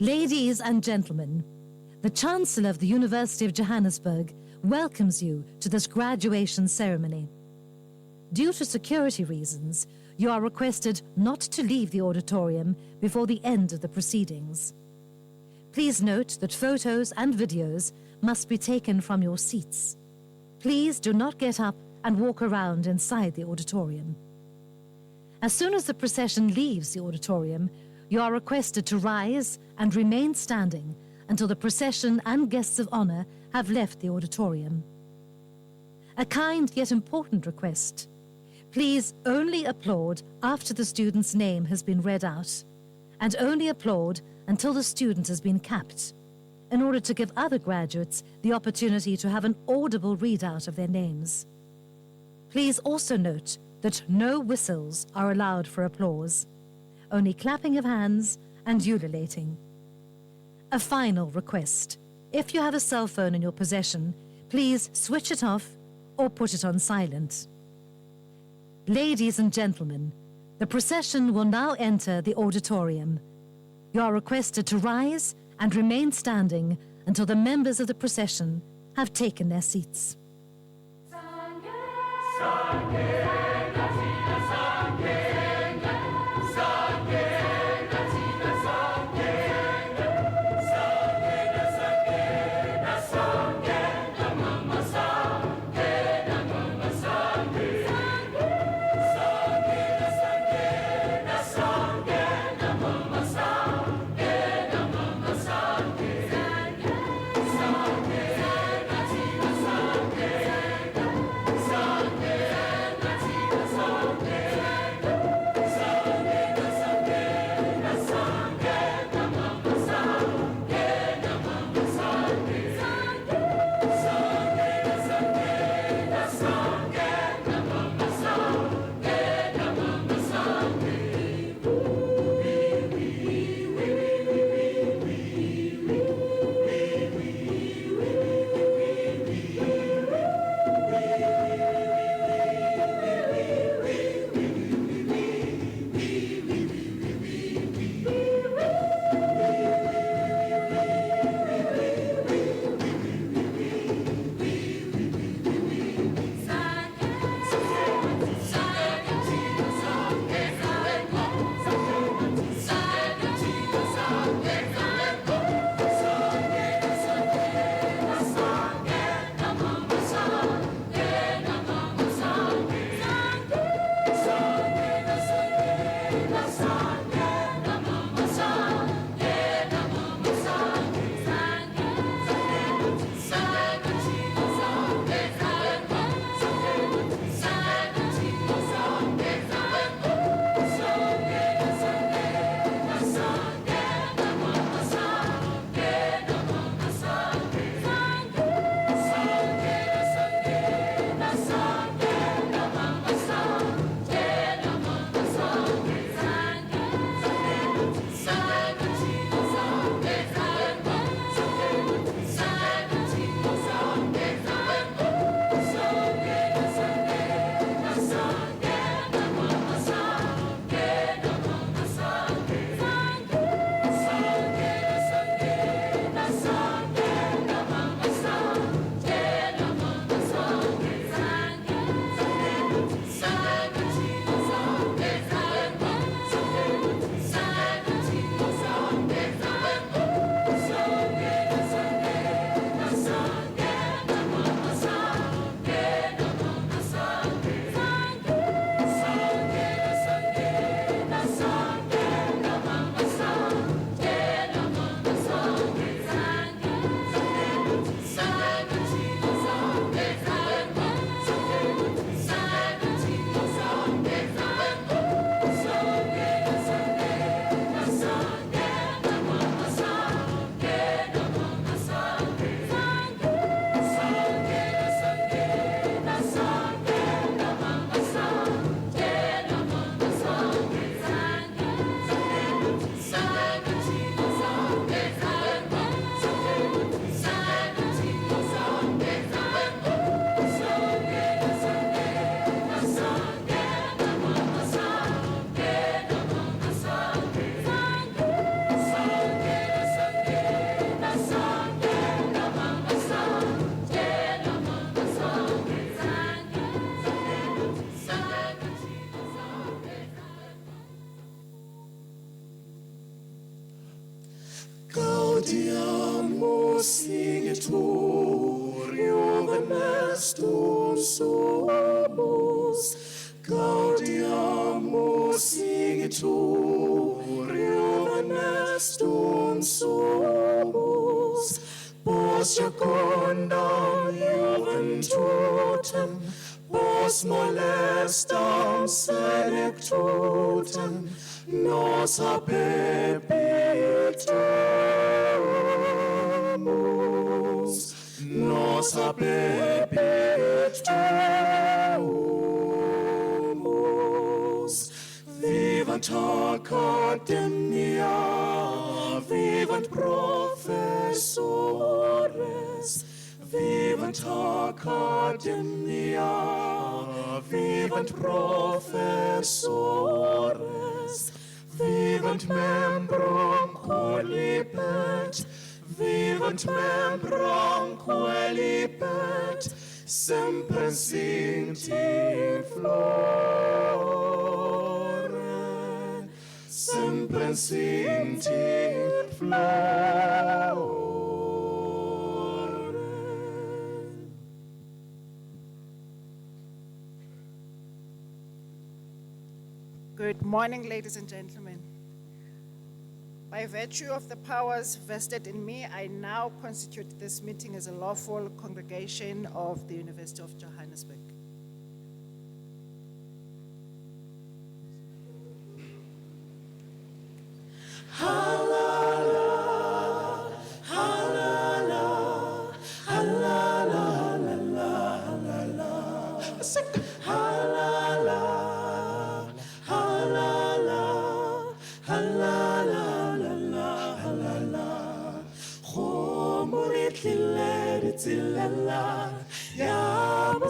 Ladies and gentlemen, the Chancellor of the University of Johannesburg welcomes you to this graduation ceremony. Due to security reasons, you are requested not to leave the auditorium before the end of the proceedings. Please note that photos and videos must be taken from your seats. Please do not get up and walk around inside the auditorium. As soon as the procession leaves the auditorium, you are requested to rise and remain standing until the procession and guests of honor have left the auditorium. A kind yet important request. Please only applaud after the student's name has been read out, and only applaud until the student has been capped, in order to give other graduates the opportunity to have an audible readout of their names. Please also note that no whistles are allowed for applause, only clapping of hands and ululating. A final request. If you have a cell phone in your possession, please switch it off or put it on silent. Ladies and gentlemen, the procession will now enter the auditorium. You are requested to rise and remain standing until the members of the procession have taken their seats. Gaudiamus singit Juvenestum sumus, Gaudiamus singit Juvenestum sumus, pos jocundam juventutem, pos molestam senectutem, nos apepitumus, nos apepitumus. Vivant academia, vivant professores, vivant academia, vivant professores, vivant membrum qualipet, vivant membrum qualipet, semper instincti flore, semper instincti flore. Good morning, ladies and gentlemen. By virtue of the powers vested in me, I now constitute this meeting as a lawful congregation of the University of Johannesburg.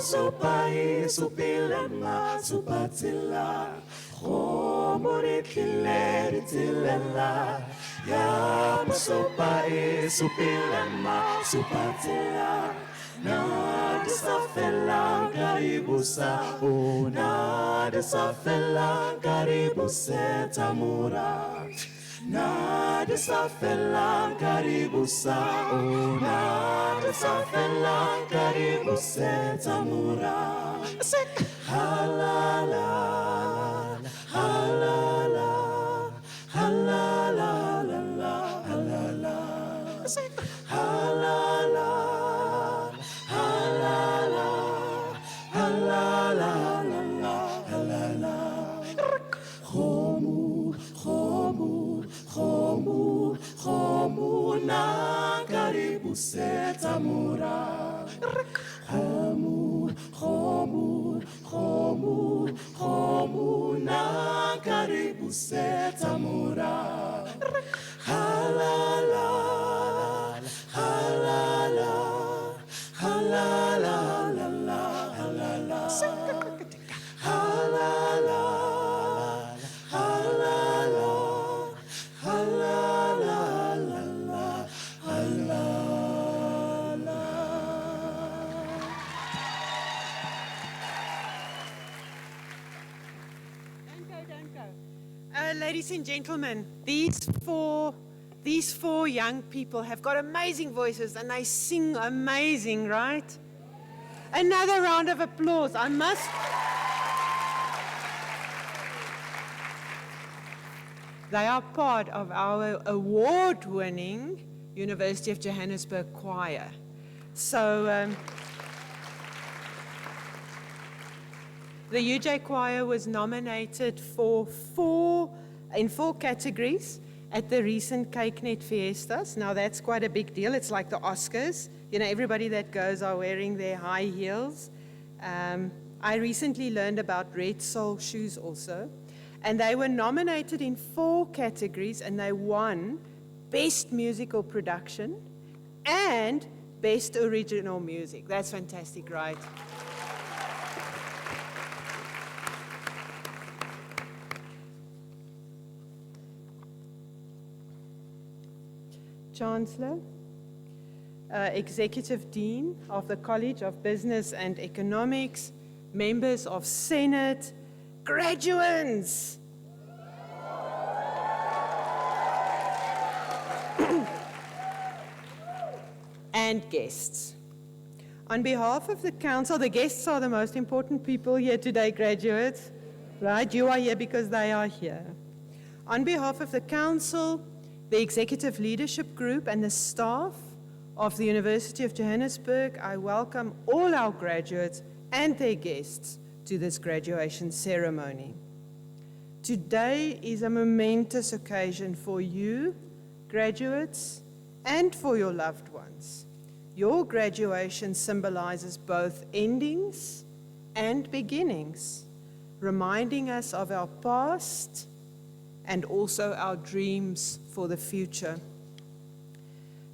Sopai supilema supatila, homorikileri tilela, ya sopai supilema supatila. Nada safela garibusa, oh nada safela garibuse tamura. Nada safela garibusa, oh nada safela garibuse tamura. Halala, halala, halala, halala, halala, halala, halala, halala, halala. Homu, homu, homu, homu na garibuse tamura. Homu, homu, homu, homu na garibuse tamura. Halala, halala, halala, halala, halala, halala, halala, halala, halala. Ladies and gentlemen, these four young people have got amazing voices and they sing amazing, right? Another round of applause. They are part of our award-winning University of Johannesburg choir. So the UJ choir was nominated in four categories at the recent CakeNet Fiestas. Now that's quite a big deal. It's like the Oscars. You know, everybody that goes are wearing their high heels. I recently learned about Red Soul shoes also. And they were nominated in 4 categories and they won Best Musical Production and Best Original Music. That's fantastic, right? Chancellor, Executive Dean of the College of Business and Economics, members of Senate, graduates. and guests. On behalf of the Council, the guests are the most important people here today, graduates, right? You are here because they are here. On behalf of the Council, the Executive Leadership Group and the staff of the University of Johannesburg, I welcome all our graduates and their guests to this graduation ceremony. Today is a momentous occasion for you, graduates, and for your loved ones. Your graduation symbolizes both endings and beginnings, reminding us of our past and also our dreams for the future.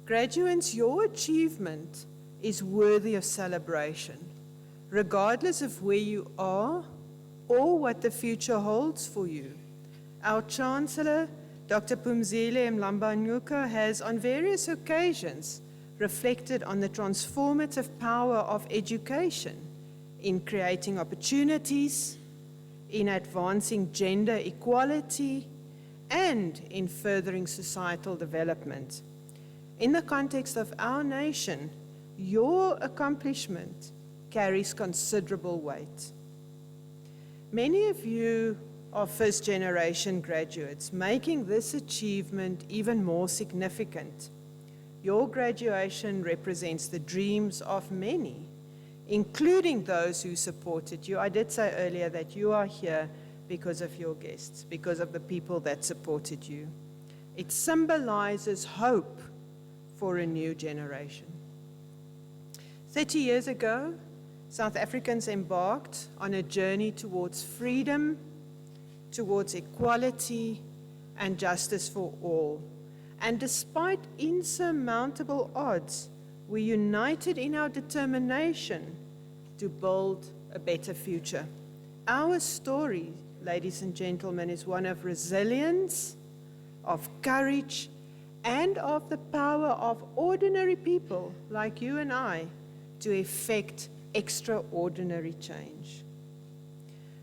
Graduates, your achievement is worthy of celebration, regardless of where you are or what the future holds for you. Our Chancellor, Dr. Phumzile Mlambo-Ngcuka, has on various occasions reflected on the transformative power of education in creating opportunities, in advancing gender equality, and in furthering societal development. In the context of our nation, your accomplishment carries considerable weight. Many of you are first-generation graduates, making this achievement even more significant. Your graduation represents the dreams of many, including those who supported you. I did say earlier that you are here because of your guests, because of the people that supported you. It symbolizes hope for a new generation. 30 years ago, South Africans embarked on a journey towards freedom, towards equality, and justice for all. And despite insurmountable odds, we united in our determination to build a better future. Our story, ladies and gentlemen, is one of resilience, of courage, and of the power of ordinary people like you and I to effect extraordinary change.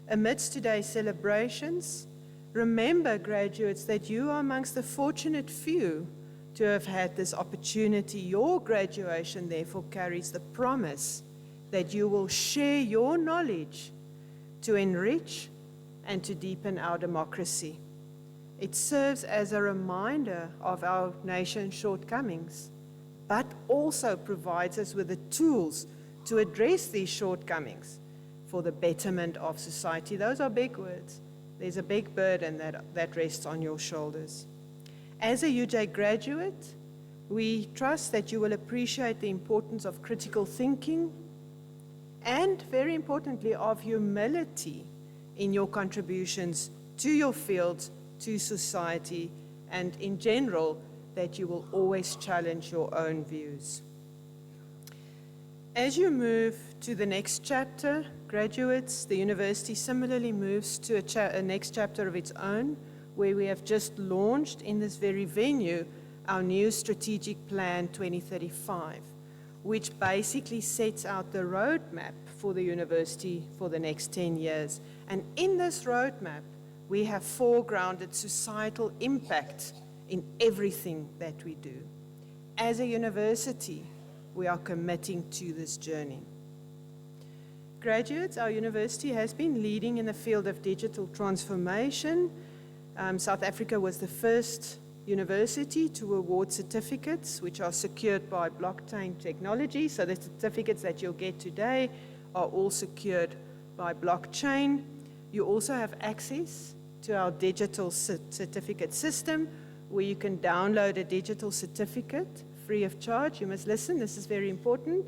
Amidst today's celebrations, remember, graduates, that you are amongst the fortunate few to have had this opportunity. Your graduation, therefore, carries the promise that you will share your knowledge to enrich and to deepen our democracy. It serves as a reminder of our nation's shortcomings, but also provides us with the tools to address these shortcomings for the betterment of society. Those are big words. There's a big burden that rests on your shoulders. As a UJ graduate, we trust that you will appreciate the importance of critical thinking and, very importantly, of humility in your contributions to your field, to society, and in general, that you will always challenge your own views. As you move to the next chapter, graduates, the university similarly moves to a next chapter of its own, where we have just launched in this very venue our new Strategic Plan 2035, which basically sets out the roadmap for the university for the next 10 years. And in this roadmap, we have foregrounded societal impact in everything that we do. As a university, we are committing to this journey. Graduates, our university has been leading in the field of digital transformation. South Africa was the first university to award certificates which are secured by blockchain technology. So the certificates that you'll get today are all secured by blockchain. You also have access to our digital certificate system, where you can download a digital certificate free of charge. You must listen, this is very important.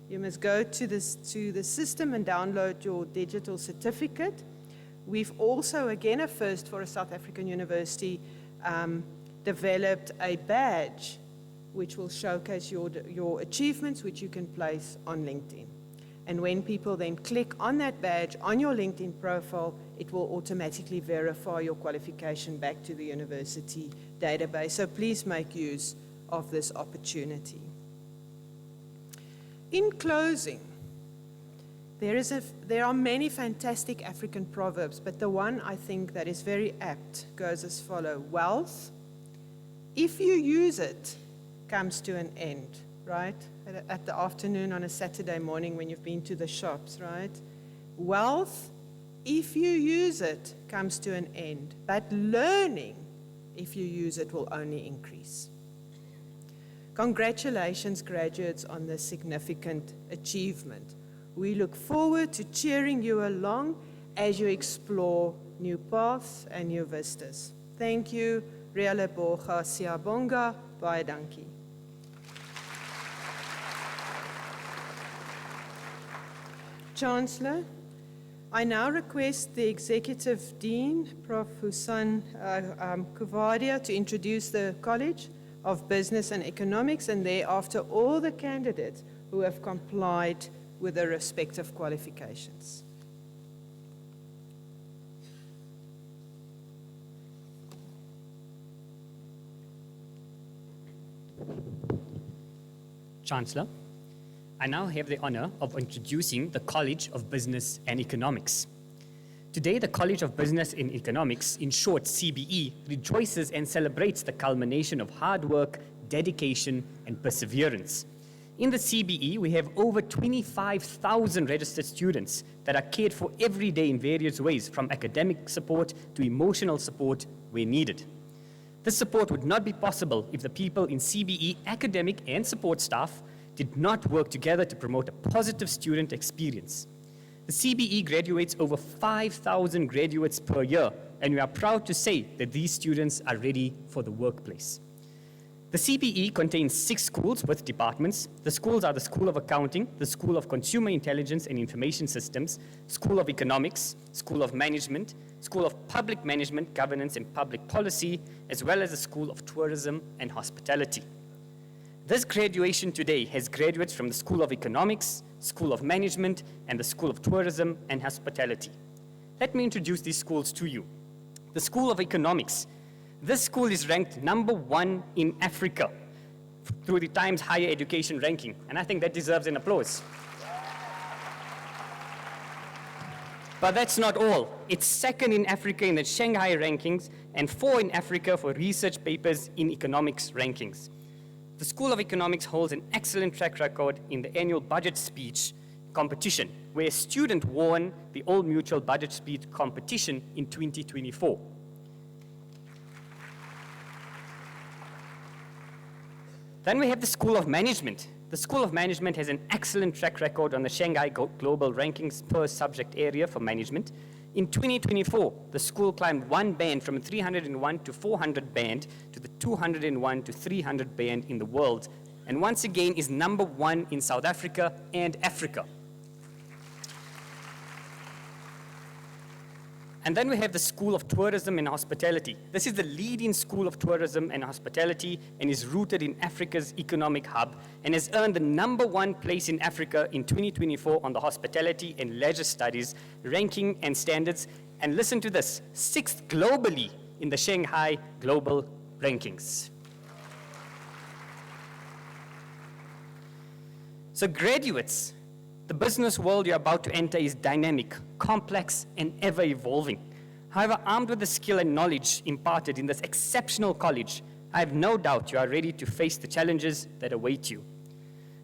You must go to the system and download your digital certificate. We've also, again a first for a South African university, developed a badge which will showcase your achievements, which you can place on LinkedIn. And when people then click on that badge on your LinkedIn profile, it will automatically verify your qualification back to the university database. So please make use of this opportunity. In closing, there are many fantastic African proverbs, but the one I think that is very apt goes as follows: wealth, if you use it, comes to an end, right? at the afternoon on a Saturday morning when you've been to the shops, right? Wealth, if you use it, comes to an end. But learning, if you use it, will only increase. Congratulations, graduates, on this significant achievement. We look forward to cheering you along as you explore new paths and new vistas. Thank you. Rea leboga, siyabonga, baie dankie. Chancellor, I now request the Executive Dean, Prof. Husan Kuvadia, to introduce the College of Business and Economics, and thereafter all the candidates who have complied with their respective qualifications. Chancellor, I now have the honor of introducing the College of Business and Economics. Today, the College of Business and Economics, in short CBE, rejoices and celebrates the culmination of hard work, dedication, and perseverance. In the CBE, we have over 25,000 registered students that are cared for every day in various ways, from academic support to emotional support where needed. This support would not be possible if the people in CBE academic and support staff did not work together to promote a positive student experience. The CBE graduates over 5,000 graduates per year, and we are proud to say that these students are ready for the workplace. The CBE contains 6 schools with departments. The schools are the School of Accounting, the School of Consumer Intelligence and Information Systems, School of Economics, School of Management, School of Public Management, Governance and Public Policy, as well as the School of Tourism and Hospitality. This graduation today has graduates from the School of Economics, School of Management, and the School of Tourism and Hospitality. Let me introduce these schools to you. The School of Economics. This school is ranked #1 in Africa through the Times Higher Education ranking, and I think that deserves an applause. But that's not all. It's second in Africa in the Shanghai rankings and 4 in Africa for research papers in economics rankings. The School of Economics holds an excellent track record in the annual budget speech competition, where a student won the Old Mutual Budget Speech competition in 2024. Then we have the School of Management. The School of Management has an excellent track record on the Shanghai Global Rankings per subject area for management. In 2024, the school climbed 1 band from 301 to 400 band to the 201 to 300 band in the world, and once again is #1 in South Africa and Africa. And then we have the School of Tourism and Hospitality. This is the leading school of tourism and hospitality and is rooted in Africa's economic hub and has earned the #1 place in Africa in 2024 on the Hospitality and Leisure Studies ranking and standards. And listen to this, 6th globally in the Shanghai Global Rankings. So graduates, the business world you're about to enter is dynamic, complex, and ever-evolving. However, armed with the skill and knowledge imparted in this exceptional college, I have no doubt you are ready to face the challenges that await you.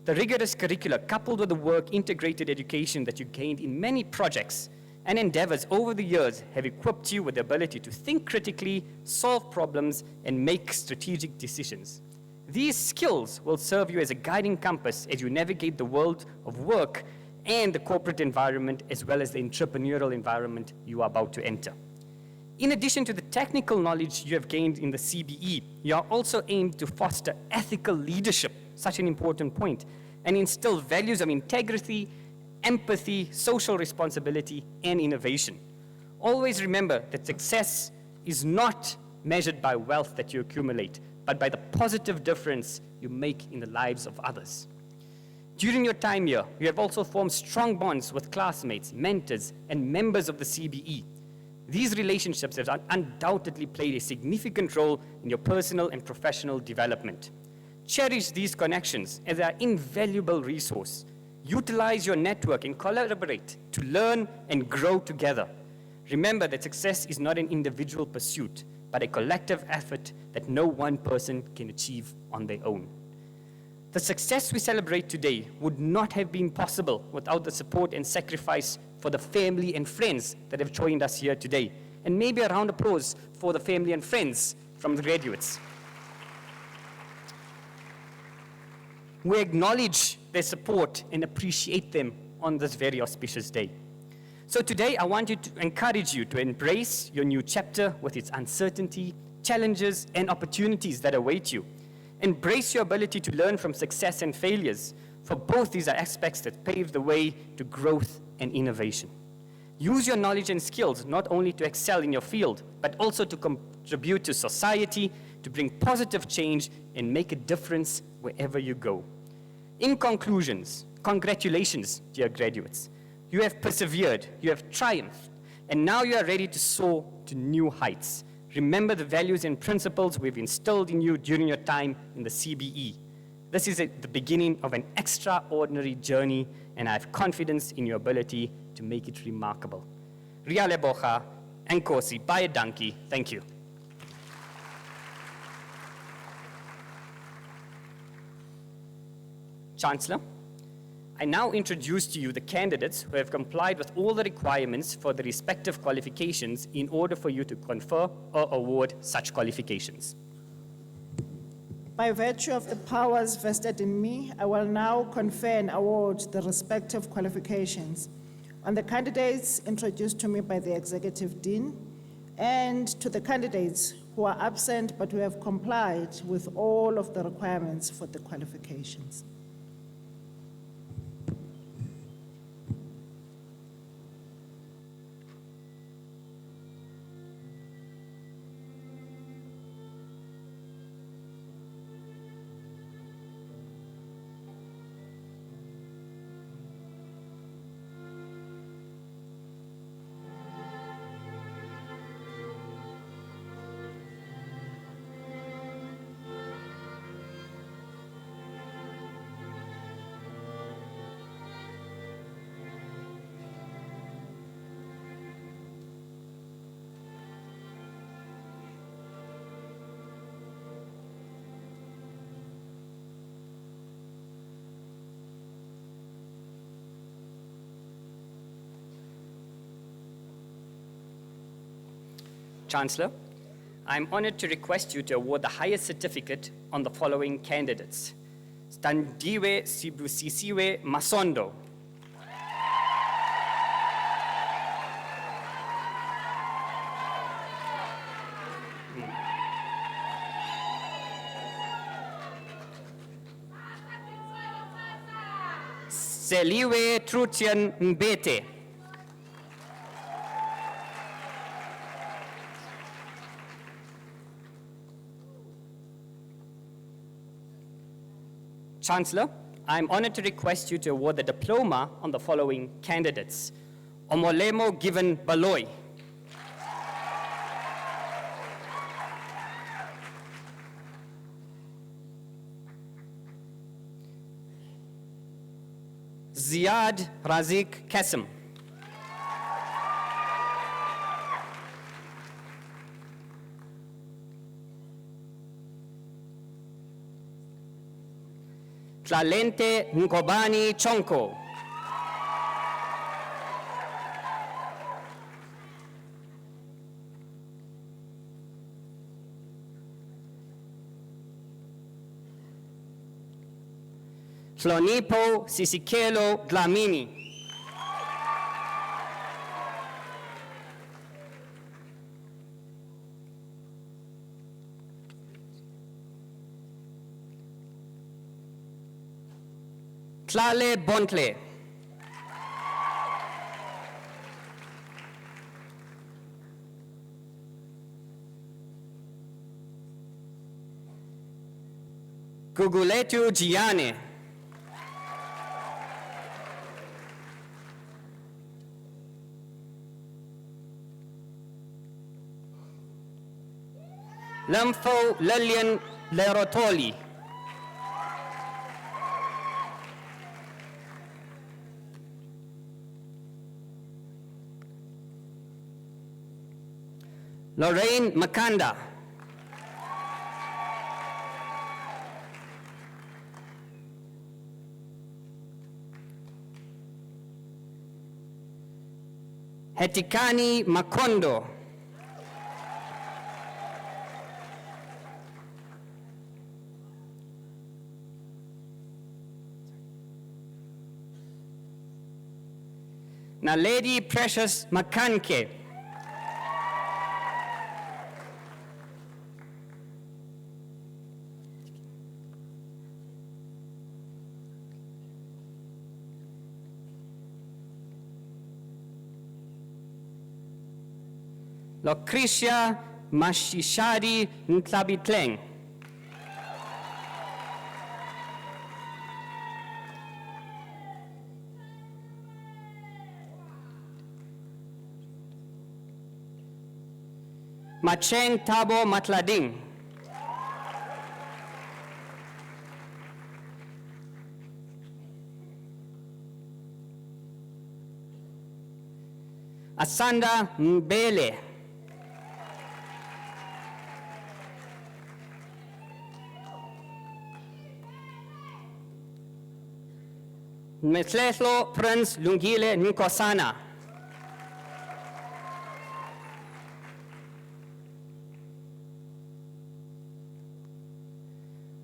The rigorous curricula, coupled with the work-integrated education that you gained in many projects and endeavors over the years, have equipped you with the ability to think critically, solve problems, and make strategic decisions. These skills will serve you as a guiding compass as you navigate the world of work and the corporate environment, as well as the entrepreneurial environment you are about to enter. In addition to the technical knowledge you have gained in the CBE, you are also aimed to foster ethical leadership, such an important point, and instill values of integrity, empathy, social responsibility, and innovation. Always remember that success is not measured by wealth that you accumulate, but by the positive difference you make in the lives of others. During your time here, you have also formed strong bonds with classmates, mentors, and members of the CBE. These relationships have undoubtedly played a significant role in your personal and professional development. Cherish these connections as an invaluable resource. Utilize your network and collaborate to learn and grow together. Remember that success is not an individual pursuit, but a collective effort that no one person can achieve on their own. The success we celebrate today would not have been possible without the support and sacrifice for the family and friends that have joined us here today. And maybe a round of applause for the family and friends from the graduates. We acknowledge their support and appreciate them on this very auspicious day. So today, I want to encourage you to embrace your new chapter with its uncertainty, challenges, and opportunities that await you. Embrace your ability to learn from success and failures, for both these are aspects that pave the way to growth and innovation. Use your knowledge and skills not only to excel in your field, but also to contribute to society, to bring positive change, and make a difference wherever you go. In conclusions, congratulations, dear graduates. You have persevered, you have triumphed, and now you are ready to soar to new heights. Remember the values and principles we've instilled in you during your time in the CBE. This is the beginning of an extraordinary journey, and I have confidence in your ability to make it remarkable. Ria leboga, enkosi, baie dankie. Thank you. Chancellor, I now introduce to you the candidates who have complied with all the requirements for the respective qualifications in order for you to confer or award such qualifications. By virtue of the powers vested in me, I will now confer and award the respective qualifications on the candidates introduced to me by the Executive Dean and to the candidates who are absent but who have complied with all of the requirements for the qualifications. Chancellor, I'm honored to request you to award the highest certificate on the following candidates. Standiwe Sibusisiwe Masondo. Seliwe Trutian Mbete. Chancellor, I am honored to request you to award the diploma on the following candidates. Omolemo Given Baloy. Ziad Razik Kasim. Tlalente Nkobani Chonko. Hlonipo Sisikelo Dlamini. Tlale Bontle. Guguletu Giane. Lamfo Lilian Lerotoli. Lorraine Makanda. Etikani Makondo. Na Lady Precious Makanke. Lucretia Mashishari Ntlabitleng. Macheng Tabo Matlading. Asanda Mbele. Metlethlo Prince Lungile Nkosana.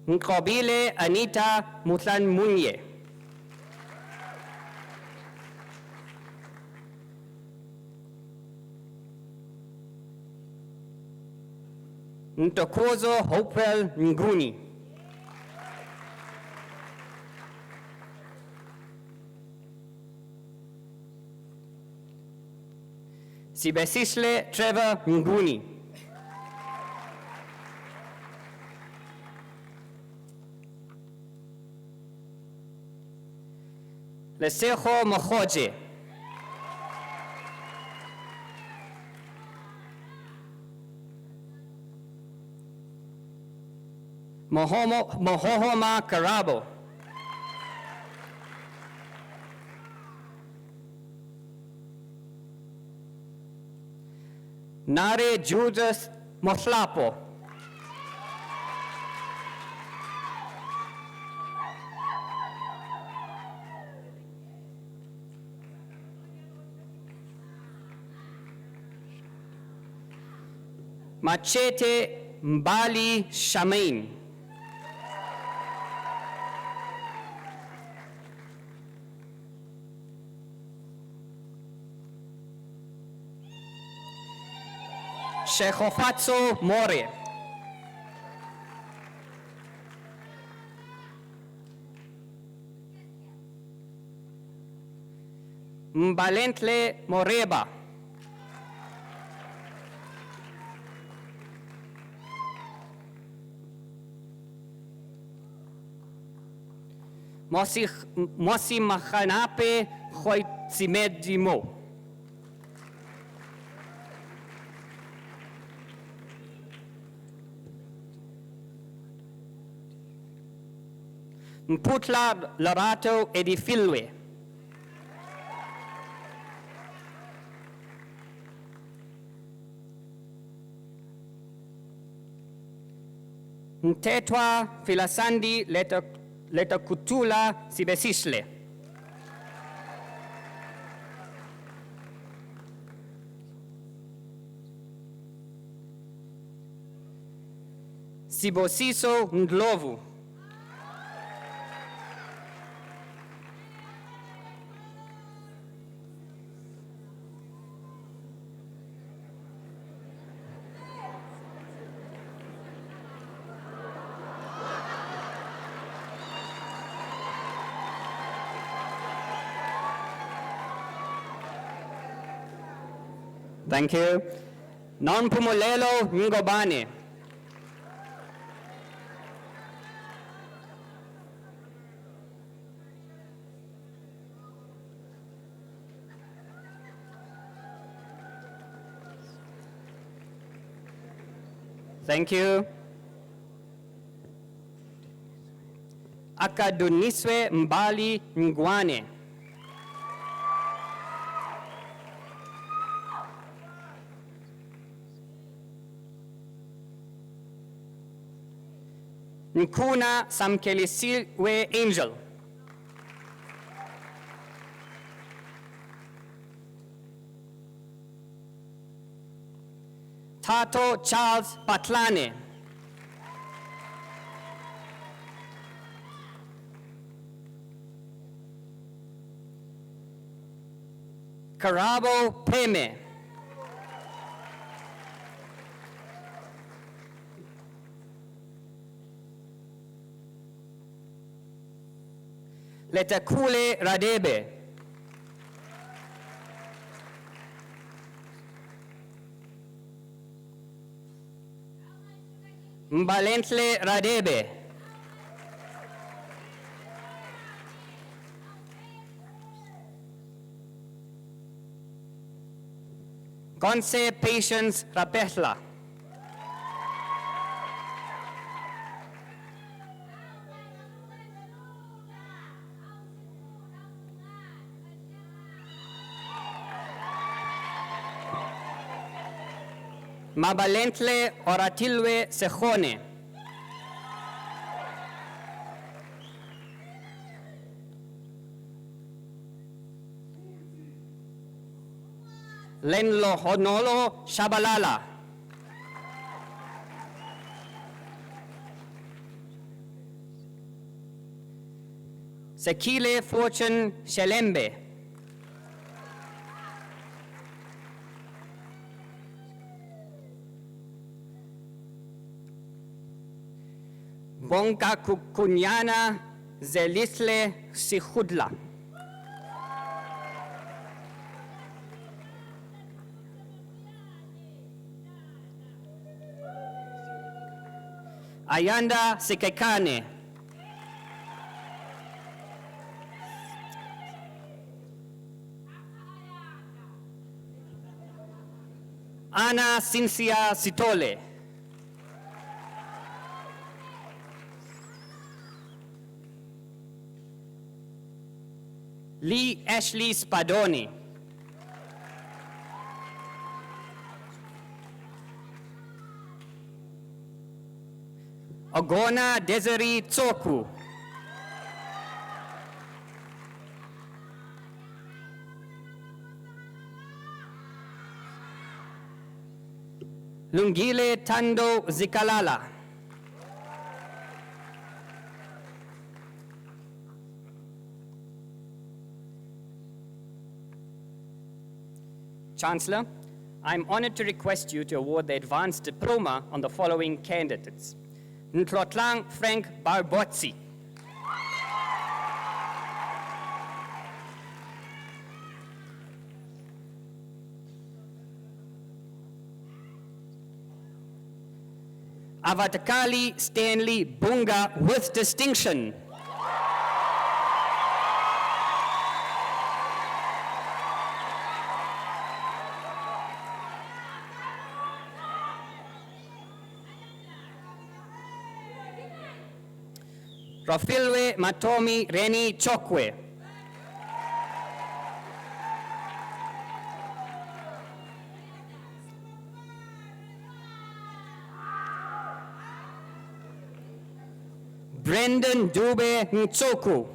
Nkobile Anita Mutlan Munye. Ntokozo Hopewell Nguni. Sibesisle Trevor Nguni. Lesejo Mojoje. Mohohoma Karabo. Nare Judas Moslapo. Machete Mbali Shamain. Shehofatso More. Mbalentle Moreba. Mosi Mahanape Hoitsimedimo. Mputla Lorato Edifilwe. Ntetwa Filasandi Letakutula Sibesisle. Sibosiso Ndlovu. Thank you. Nonpumulelo Ngobane. Thank you. Akaduniswe Mbali Ngwane. Nkuna Samkelisiwe Angel. Tato Charles Patlane. Karabo Peme. Letakule Radebe. Mbalentle Radebe. Gonse Patience Rapehla. Mabalentle Oratilwe Sejone. Lenlo Honolo Shabalala. Sekile Fortune Shelembe. Bonka Kukunyana Zelisle Sihudla. Ayanda Sikekane. Ana Cynthia Sitole. Lee Ashley Spadoni. Ogona Desiree Tsoku. Lungile Tando Zikalala. Chancellor, I'm honored to request you to award the Advanced Diploma on the following candidates. Ntlotlang Frank Barbotsi. Avatakali Stanley Bunga with distinction. Rafilwe Matomi Reni Chokwe. Brendan Dube Ntsoku.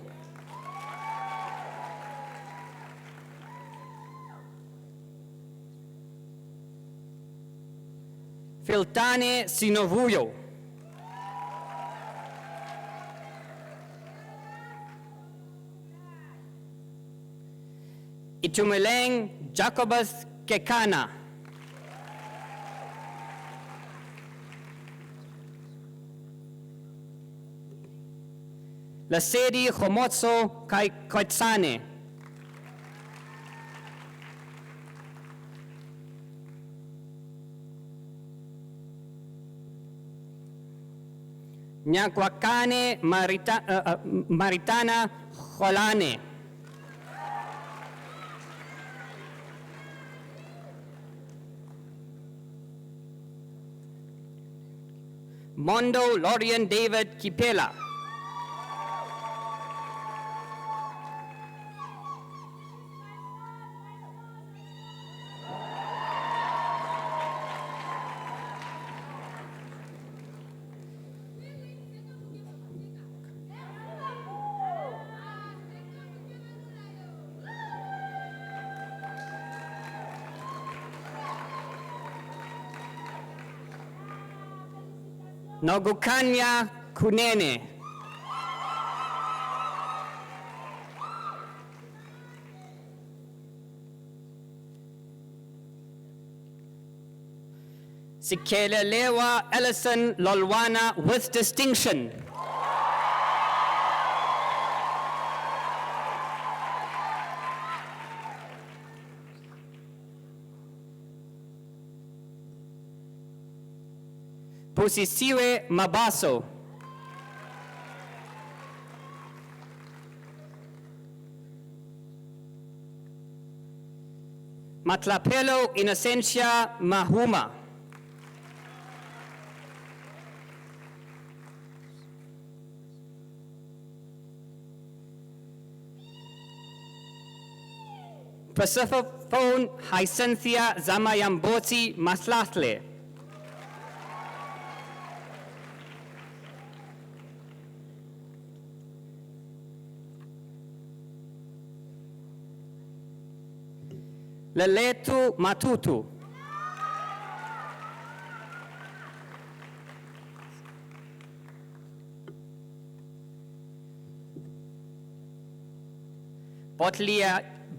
Filtane Sinovuyo. Itumeleng Jacobus Kekana. Lasedi Khomotso Koitsane. Nyakwakane Maritana Kholane. Mondo Lorian David Kipela. Nogukanya kunene. Sikelelewa Ellison Lolwana with distinction. Pusisiwe Mabaso. Matlapelo Innocentia Mahuma. Persephone Hyacinthia Zamayamboti Maslatle. Leletu Matutu.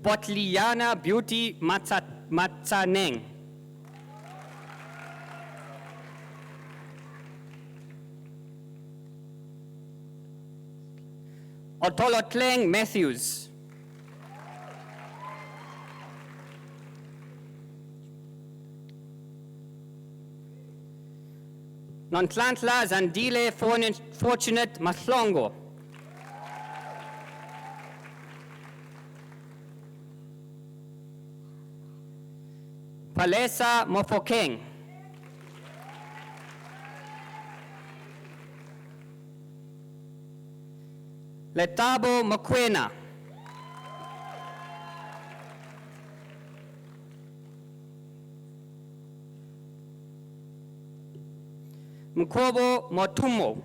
Botliana Beauty Matsaneng. Otolotleng Matthews. Nontlantla Zandile Fortunate Maslongo. Palesa Mofokeng. Letabo Mokwena. Mkobo Motumo.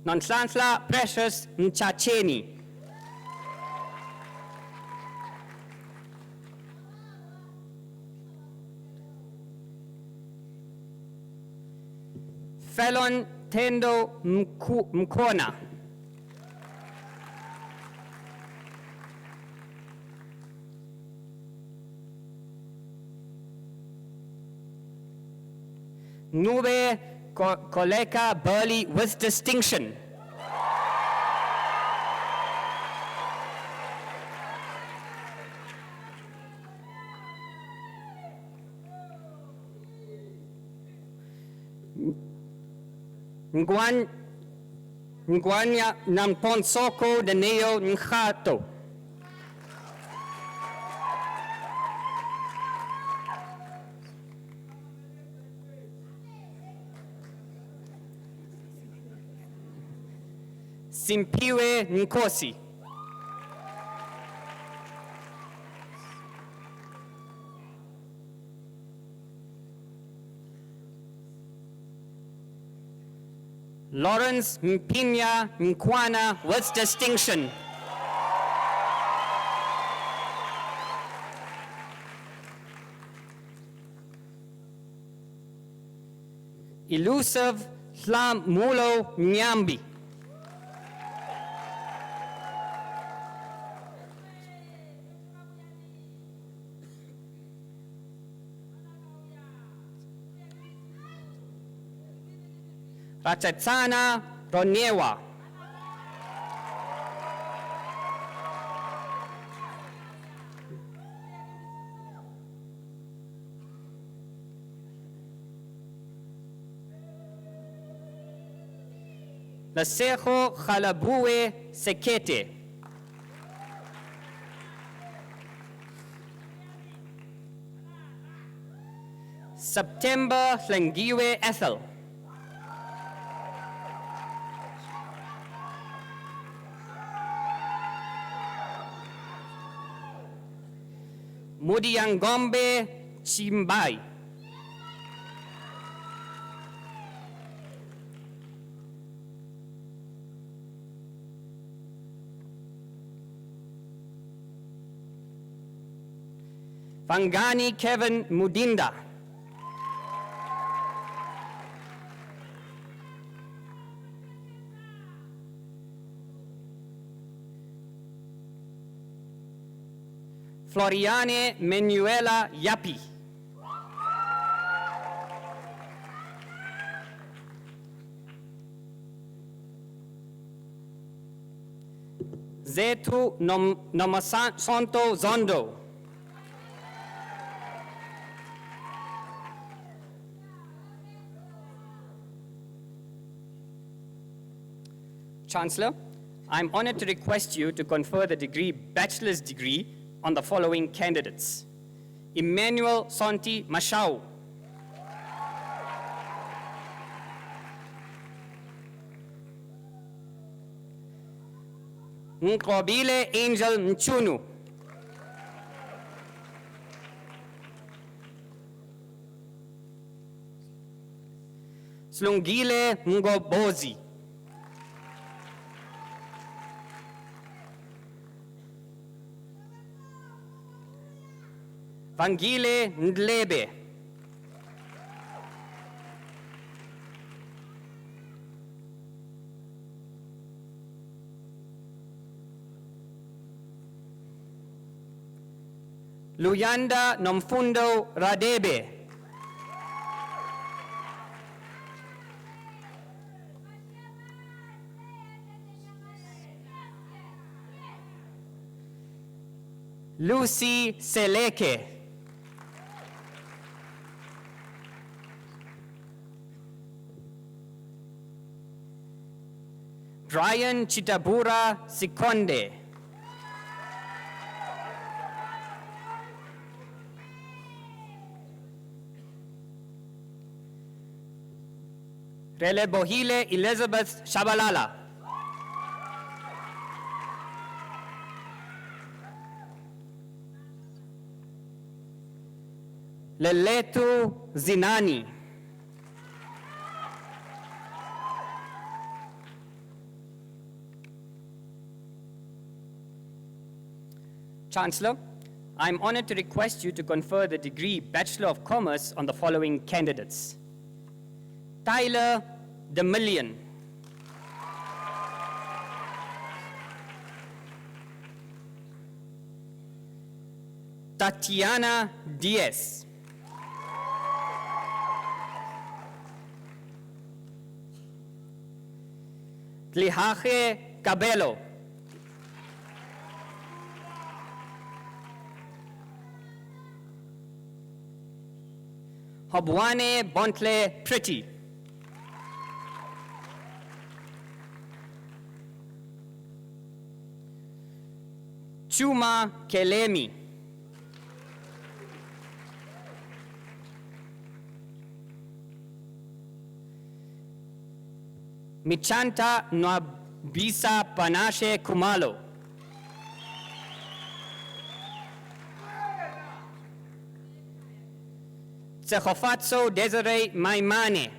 Nonhlansla Precious Mchacheni. Felon Tendo Mkona. Nube Koleka Burley with distinction. Ngwanya Namponsoko de Neo Nchato. Simpiwe Nkosi. Lawrence Mpinya Nkwana with distinction. Elusive Slamulo Nyambi. Rachatsana Ronewa. Lasejo Khalabue Sekete. September Hlengiwe Ethel. Mudiangombe Chimbai. Vangani Kevin Mudinda. Floriane Menuela Yapi. Zetu Nomasanto Zondo. Chancellor, I'm honored to request you to confer the bachelor's degree on the following candidates. Emmanuel Santi Mashau. Nkobile Angel Mchunu. Slungile Ngobozi. Vangile Ndlebe. Luyanda Nomfundo Radebe. Lucy Seleke. Brian Chitabura Sikonde. Relebohile Elizabeth Shabalala. Leletu Zinani. Chancellor, I am honored to request you to confer the degree Bachelor of Commerce on the following candidates. Tyler DeMillion. Tatiana Diaz. Lihaje Cabello. Hobwane Bontle Pretty. Chuma Kelemi. Michanta Nwabisa Panashe Kumalo. Tsehofatso Desiree Maimane.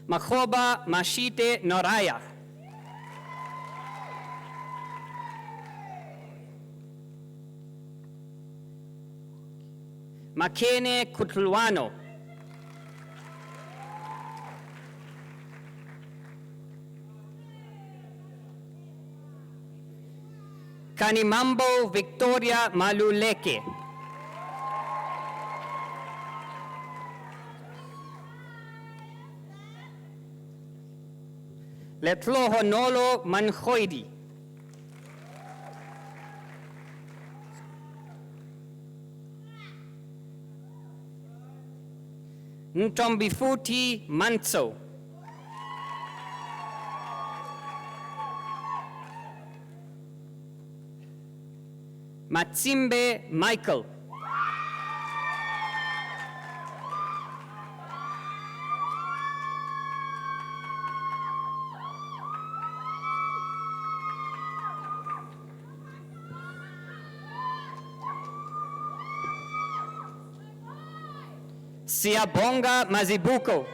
Makhoba Mashite Noraya. Makene Kutluano. Kanimambo Victoria Maluleke. Letlo Honolo Manhoidi. Ntombifuti Manso. Matsimbe Michael. Siabonga Mazibuko.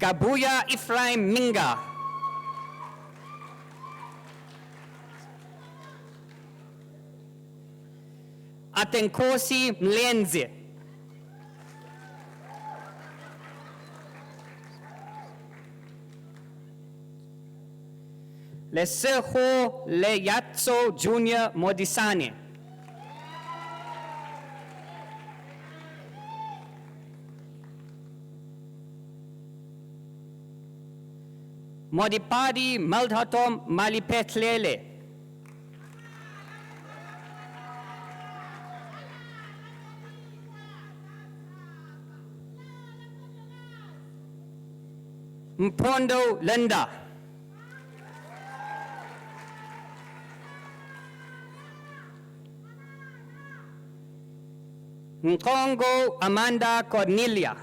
Gabuya Ephraim Minga. Atenkosi Mlenze. Leseho Leyatso Junior Modisane. Modipadi Maldhatom Malipetlele. Mpondo Linda. Nkongo Amanda Cornelia.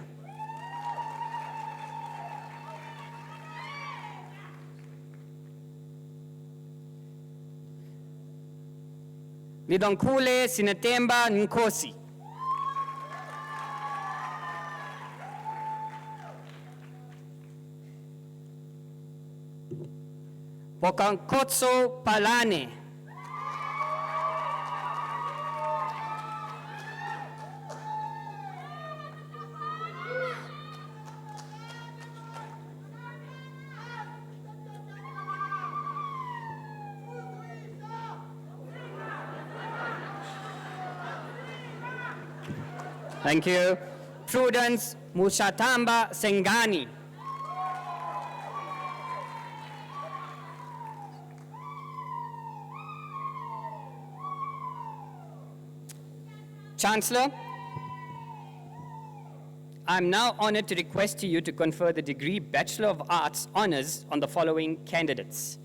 Lidonkule Sinetemba Nkosi. Pokankotso Palane. Thank you. Prudence Mushatamba Sengani. Chancellor, I'm now honored to request to you to confer the degree Bachelor of Arts honors on the following candidates.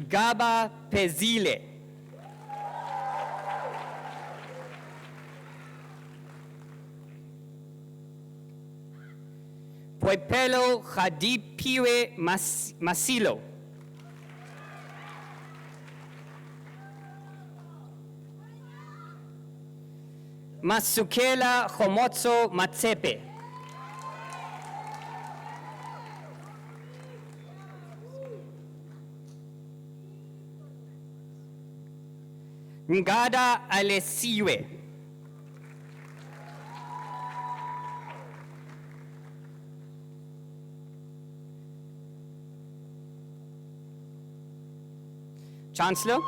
Gaba Pezile. Poipelo Khadipiwe Masilo. Masukela Khomotso Matsepe. Ngada Alesiwe. Chancellor,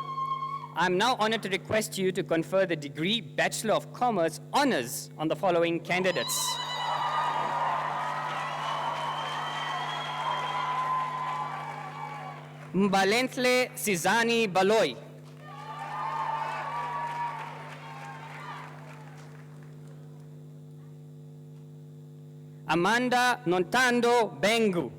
I'm now honored to request you to confer the degree Bachelor of Commerce honors on the following candidates. Mbalentle Sizani Baloy. Amanda Nontando Bengu.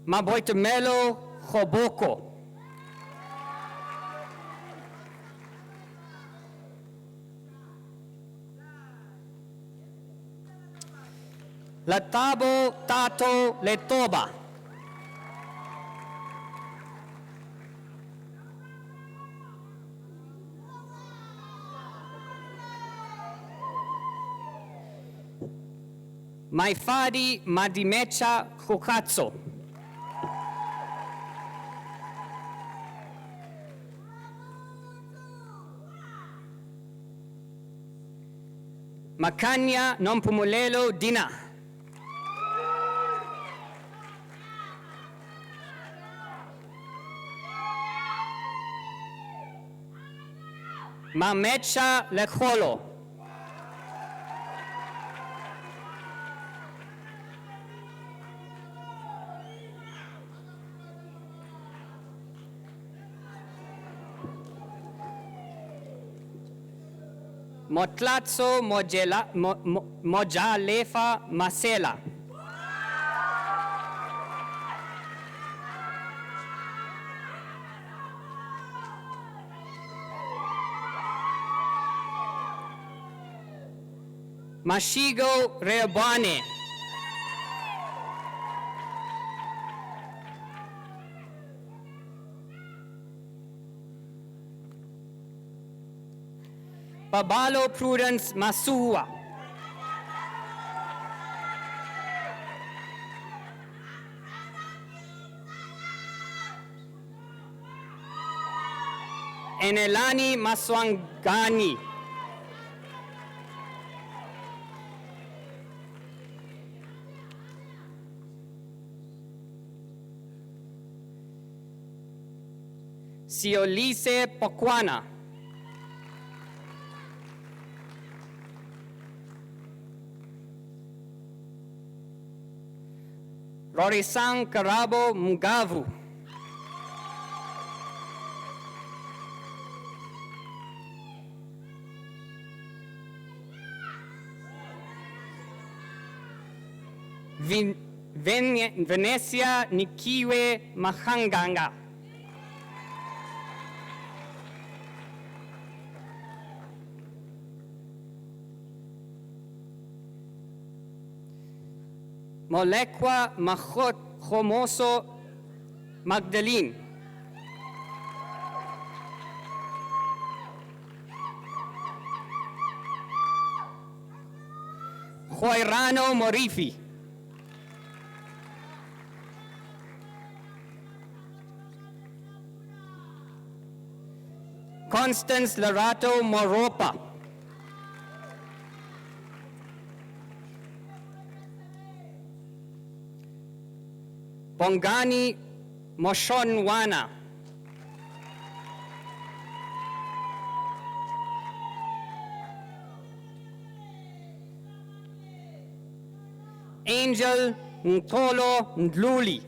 Maboitemelo Khoboko. Latabo Tato Letoba. Maifadi Madimecha Kukatso. Makanya Nompumulelo Dina. Mamecha Lekholo. Motlatso Mojalefa Masela. Mashigo Reabane. Babalo Prudence Masua. Enelani Maswangani. Siolise Pokwana. Rorisang Karabo Mugavu. Venecia Nikiwe Mahanganga. Molekwa Mahot Homoso Magdalene. Joirano Morifi. Constance Larato Moropa. Bongani Moshonwana. Angel Ntolo Ndluli.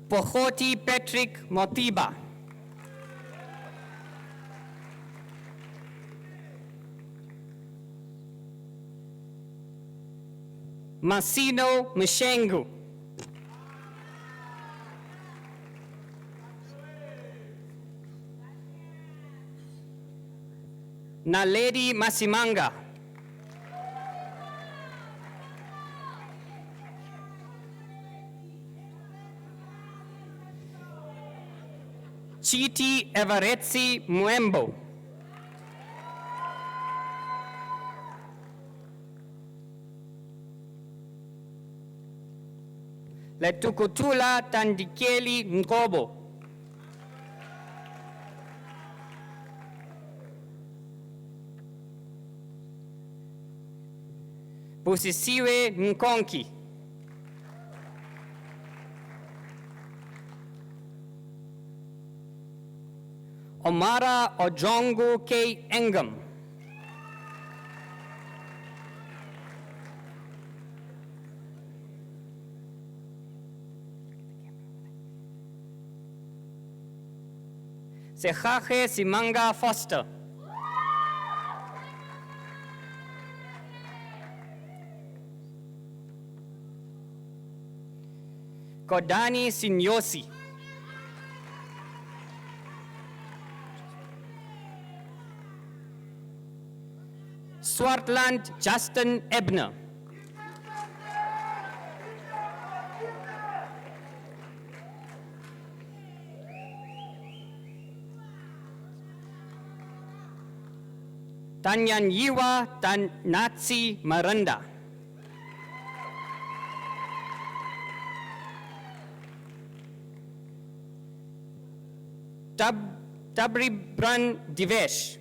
Pohoti Patrick Motiba. Masino Mshengu. Naledi Masimanga. Chiti Everetsi Muembo. Letukutula Tandikeli Nkobo. Busisiwe Nkonki. Omara Ojongu K. Engam. Sejaje Simanga Foster. Kodani Sinyosi. Swartland Justin Ebner. Tanyanyiwa Tanatsi Maranda. Tabribran Divesh.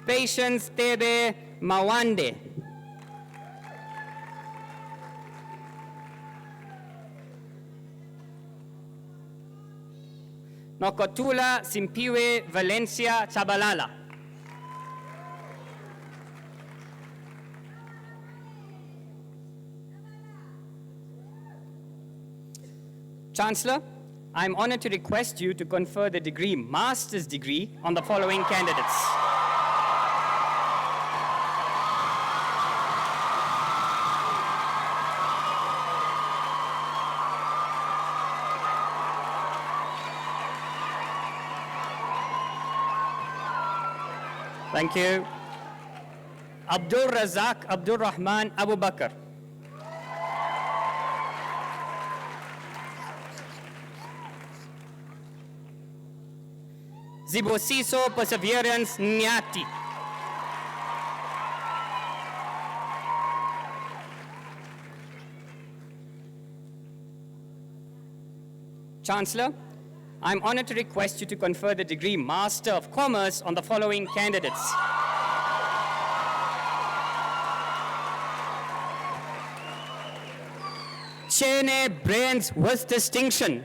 Patience Tebe Mawande. Nokotula Simpiwe Valencia Chabalala. Chancellor, I am honored to request you to confer the degree, master's degree, on the following candidates. Thank you. Abdul Razak Abdul Rahman Abu Bakr. Zibosiso Perseverance Nyati. Chancellor, I'm honored to request you to confer the degree Master of Commerce on the following candidates. Chene Brains with distinction.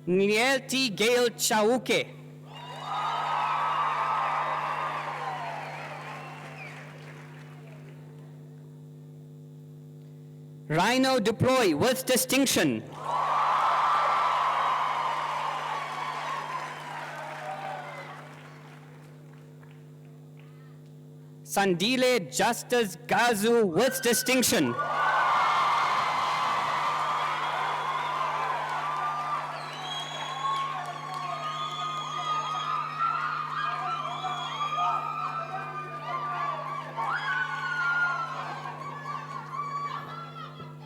Nielti Gail Chauke. Rhino Deploy with distinction. Sandile Justice Gazu with distinction.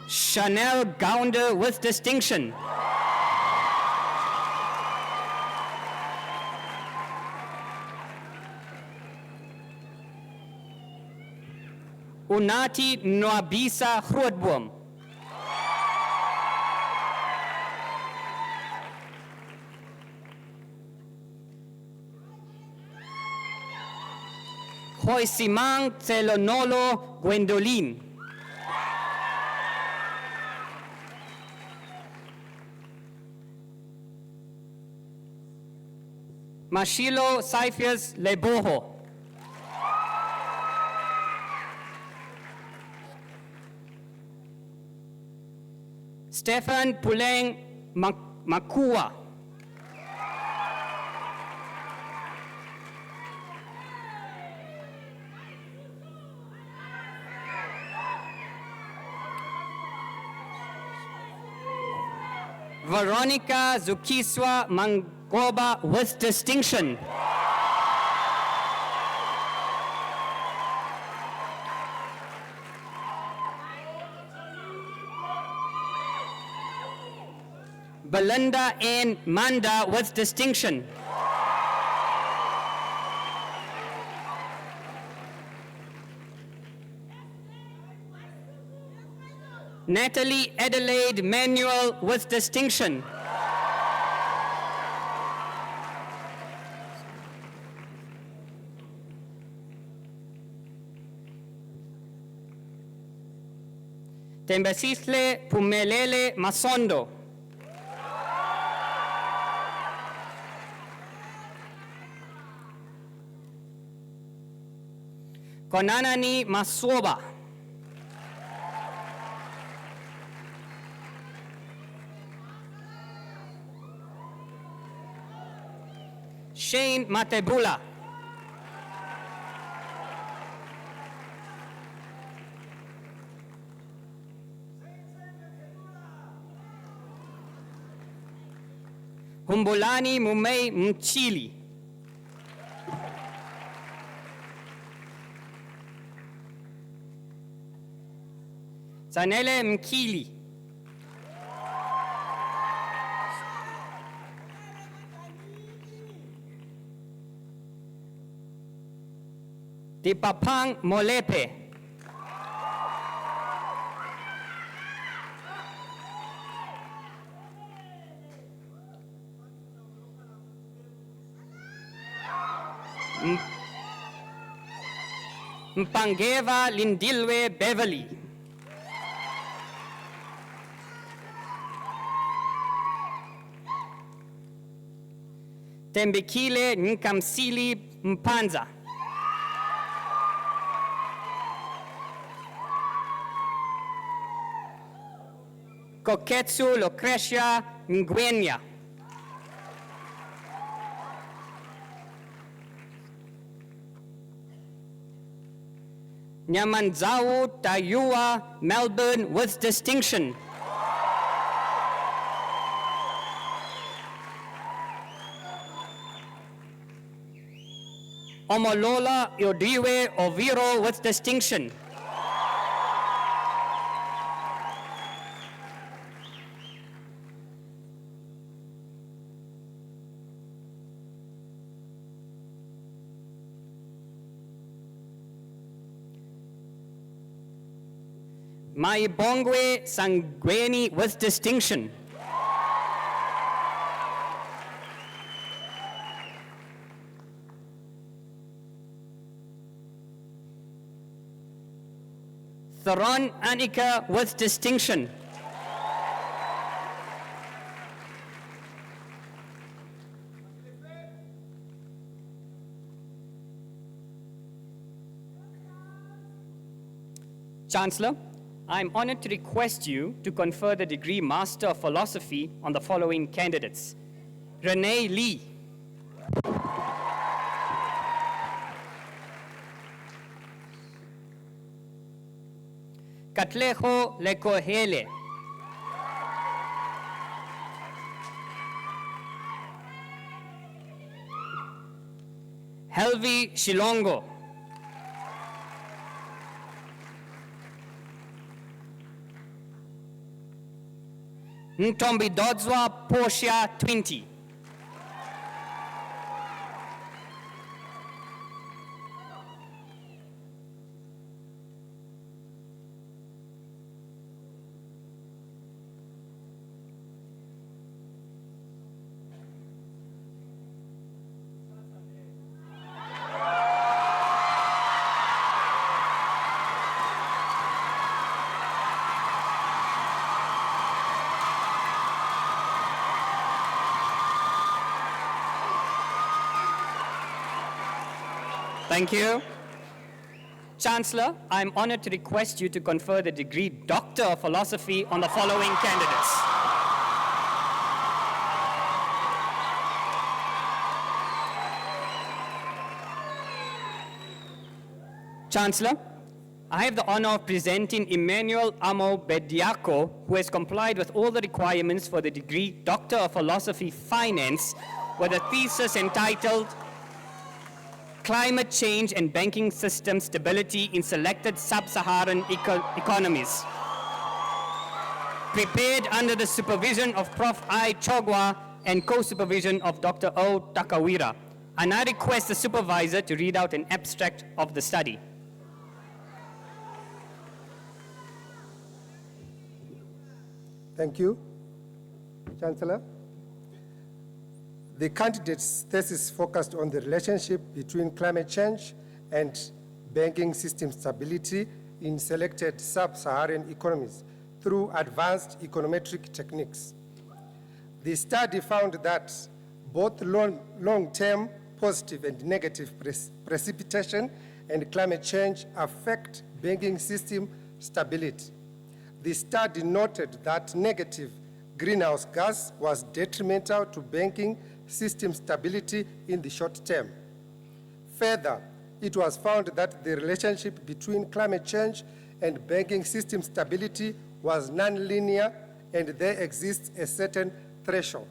Chanel Gounder with distinction. Unati Nwabisa Grootboom. Hoisimang Tselonolo Gwendolyn. Mashilo Saifias Leboho. Stefan Puleng Makua. Veronica Zukiswa Mangoba with distinction. Belinda N. Manda with distinction. Natalie Adelaide Manuel with distinction. Tembasisle Pumelele Masondo. Konanani Maswoba. Shane Matebula. Humbulani Mumei Mchili. Zanele Mkili. Dipapang Molepe. Mpangeva Lindilwe Beverly. Tembekile Nkamsili Mpanza. Koketsu Lucretia Ngwenya. Nyamanzao Tayua, Melbourne, with distinction. Omolola Yodiwe Oviro, with distinction. Maibongwe Sangweni, with distinction. Theron Anika, with distinction. Chancellor, I am honored to request you to confer the degree Master of Philosophy on the following candidates. Renee Lee. Katleho Lekohele. Helvi Shilongo. Ntombi Dodzwa Portia 20. Thank you. Chancellor, I am honored to request you to confer the degree Doctor of Philosophy on the following candidates. Chancellor, I have the honor of presenting Emmanuel Amo Bediako, who has complied with all the requirements for the degree Doctor of Philosophy Finance with a thesis entitled Climate Change and Banking System Stability in Selected Sub-Saharan Economies. Prepared under the supervision of Prof. I. Chogwa and co-supervision of Dr. O. Takawira. And I request the supervisor to read out an abstract of the study. Thank you, Chancellor. The candidate's thesis focused on the relationship between climate change and banking system stability in selected sub-Saharan economies through advanced econometric techniques. The study found that both long-term positive and negative precipitation and climate change affect banking system stability. The study noted that negative greenhouse gas was detrimental to banking system stability in the short term. Further, it was found that the relationship between climate change and banking system stability was nonlinear and there exists a certain threshold.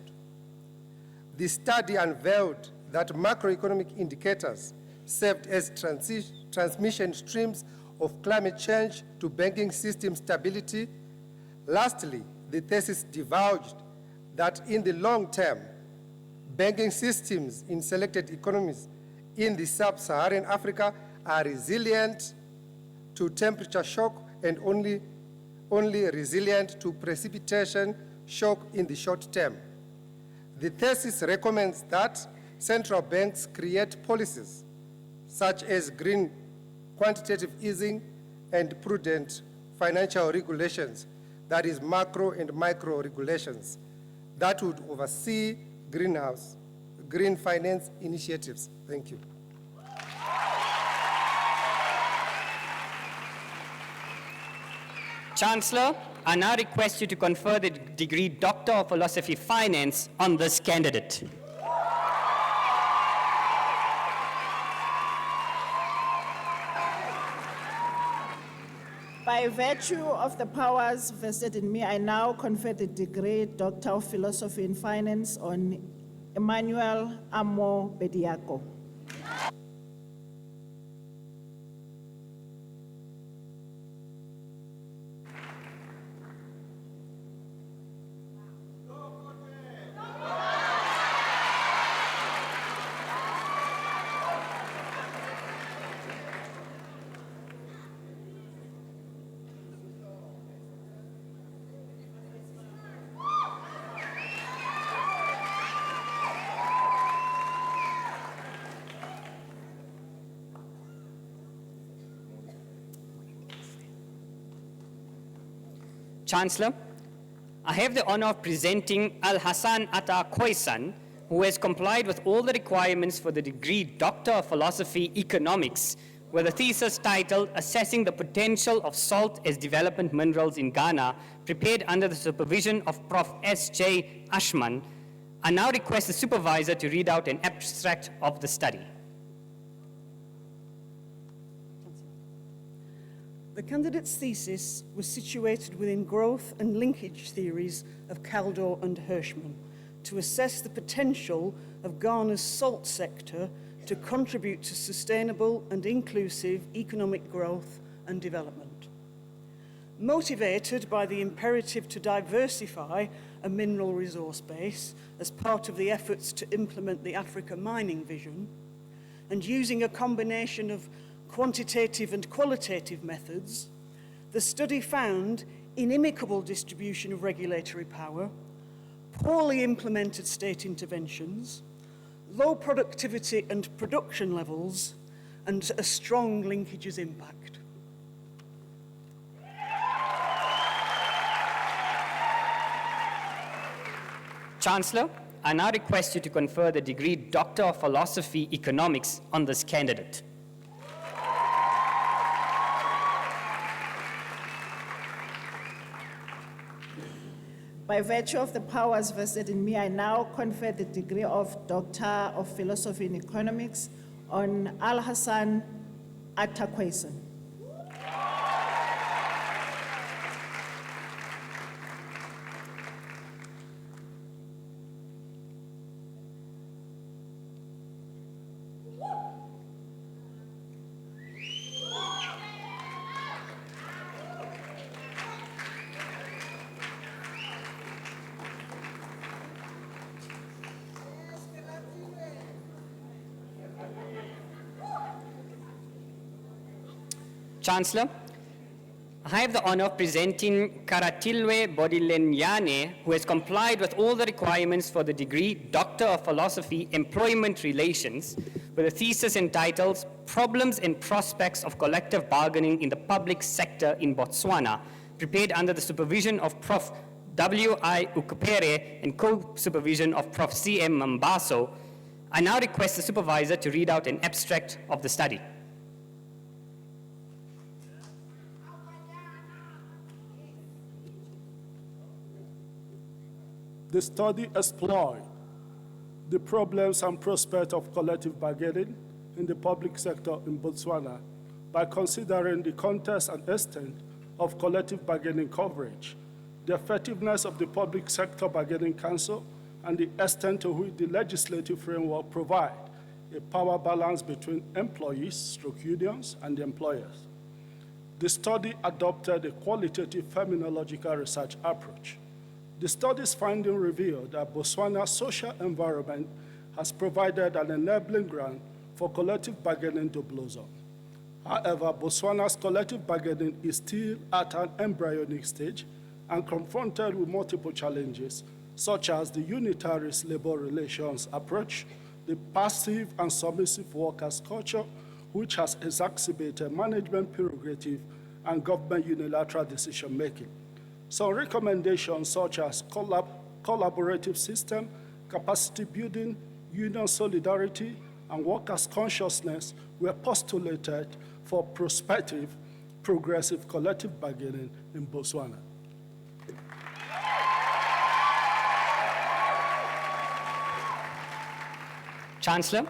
The study unveiled that macroeconomic indicators served as transmission streams of climate change to banking system stability. Lastly, the thesis divulged that in the long term, banking systems in selected economies in the sub-Saharan Africa are resilient to temperature shock and only resilient to precipitation shock in the short term. The thesis recommends that central banks create policies such as green quantitative easing and prudent financial regulations, that is macro and micro regulations, that would oversee green finance initiatives. Thank you. Chancellor, I now request you to confer the degree Doctor of Philosophy Finance on this candidate. By virtue of the powers vested in me, I now confer the degree Doctor of Philosophy in Finance on Emmanuel Amo Bediako. Chancellor, I have the honor of presenting Al-Hassan Atta Khoisan, who has complied with all the requirements for the degree Doctor of Philosophy Economics, with a thesis titled Assessing the Potential of Salt as Development Minerals in Ghana, prepared under the supervision of Prof. S.J. Ashman. I now request the supervisor to read out an abstract of the study. The candidate's thesis was situated within growth and linkage theories of Kaldor and Hirschman to assess the potential of Ghana's salt sector to contribute to sustainable and inclusive economic growth and development. Motivated by the imperative to diversify a mineral resource base as part of the efforts to implement the Africa mining vision, and using a combination of quantitative and qualitative methods, the study found inimical distribution of regulatory power, poorly implemented state interventions, low productivity and production levels, and a strong linkages impact. Chancellor, I now request you to confer the degree Doctor of Philosophy Economics on this candidate. By virtue of the powers vested in me, I now confer the degree of Doctor of Philosophy in Economics on Al-Hassan Atta Khoisan. Chancellor, I have the honor of presenting Karatilwe Bodilenyane, who has complied with all the requirements for the degree Doctor of Philosophy Employment Relations, with a thesis entitled Problems and Prospects of Collective Bargaining in the Public Sector in Botswana, prepared under the supervision of Prof. W.I. Ukupere and co-supervision of Prof. C.M. Mambaso. I now request the supervisor to read out an abstract of the study. The study explored the problems and prospects of collective bargaining in the public sector in Botswana by considering the context and extent of collective bargaining coverage, the effectiveness of the Public Sector Bargaining Council, and the extent to which the legislative framework provides a power balance between employees, unions, and employers. The study adopted a qualitative phenomenological research approach. The study's findings revealed that Botswana's social environment has provided an enabling ground for collective bargaining to blossom. However, Botswana's collective bargaining is still at an embryonic stage and confronted with multiple challenges, such as the unitarist labor relations approach, the passive and submissive workers' culture, which has exacerbated management prerogative and government unilateral decision-making. Some recommendations such as collaborative system, capacity building, union solidarity, and workers' consciousness were postulated for prospective, progressive collective bargaining in Botswana. Chancellor,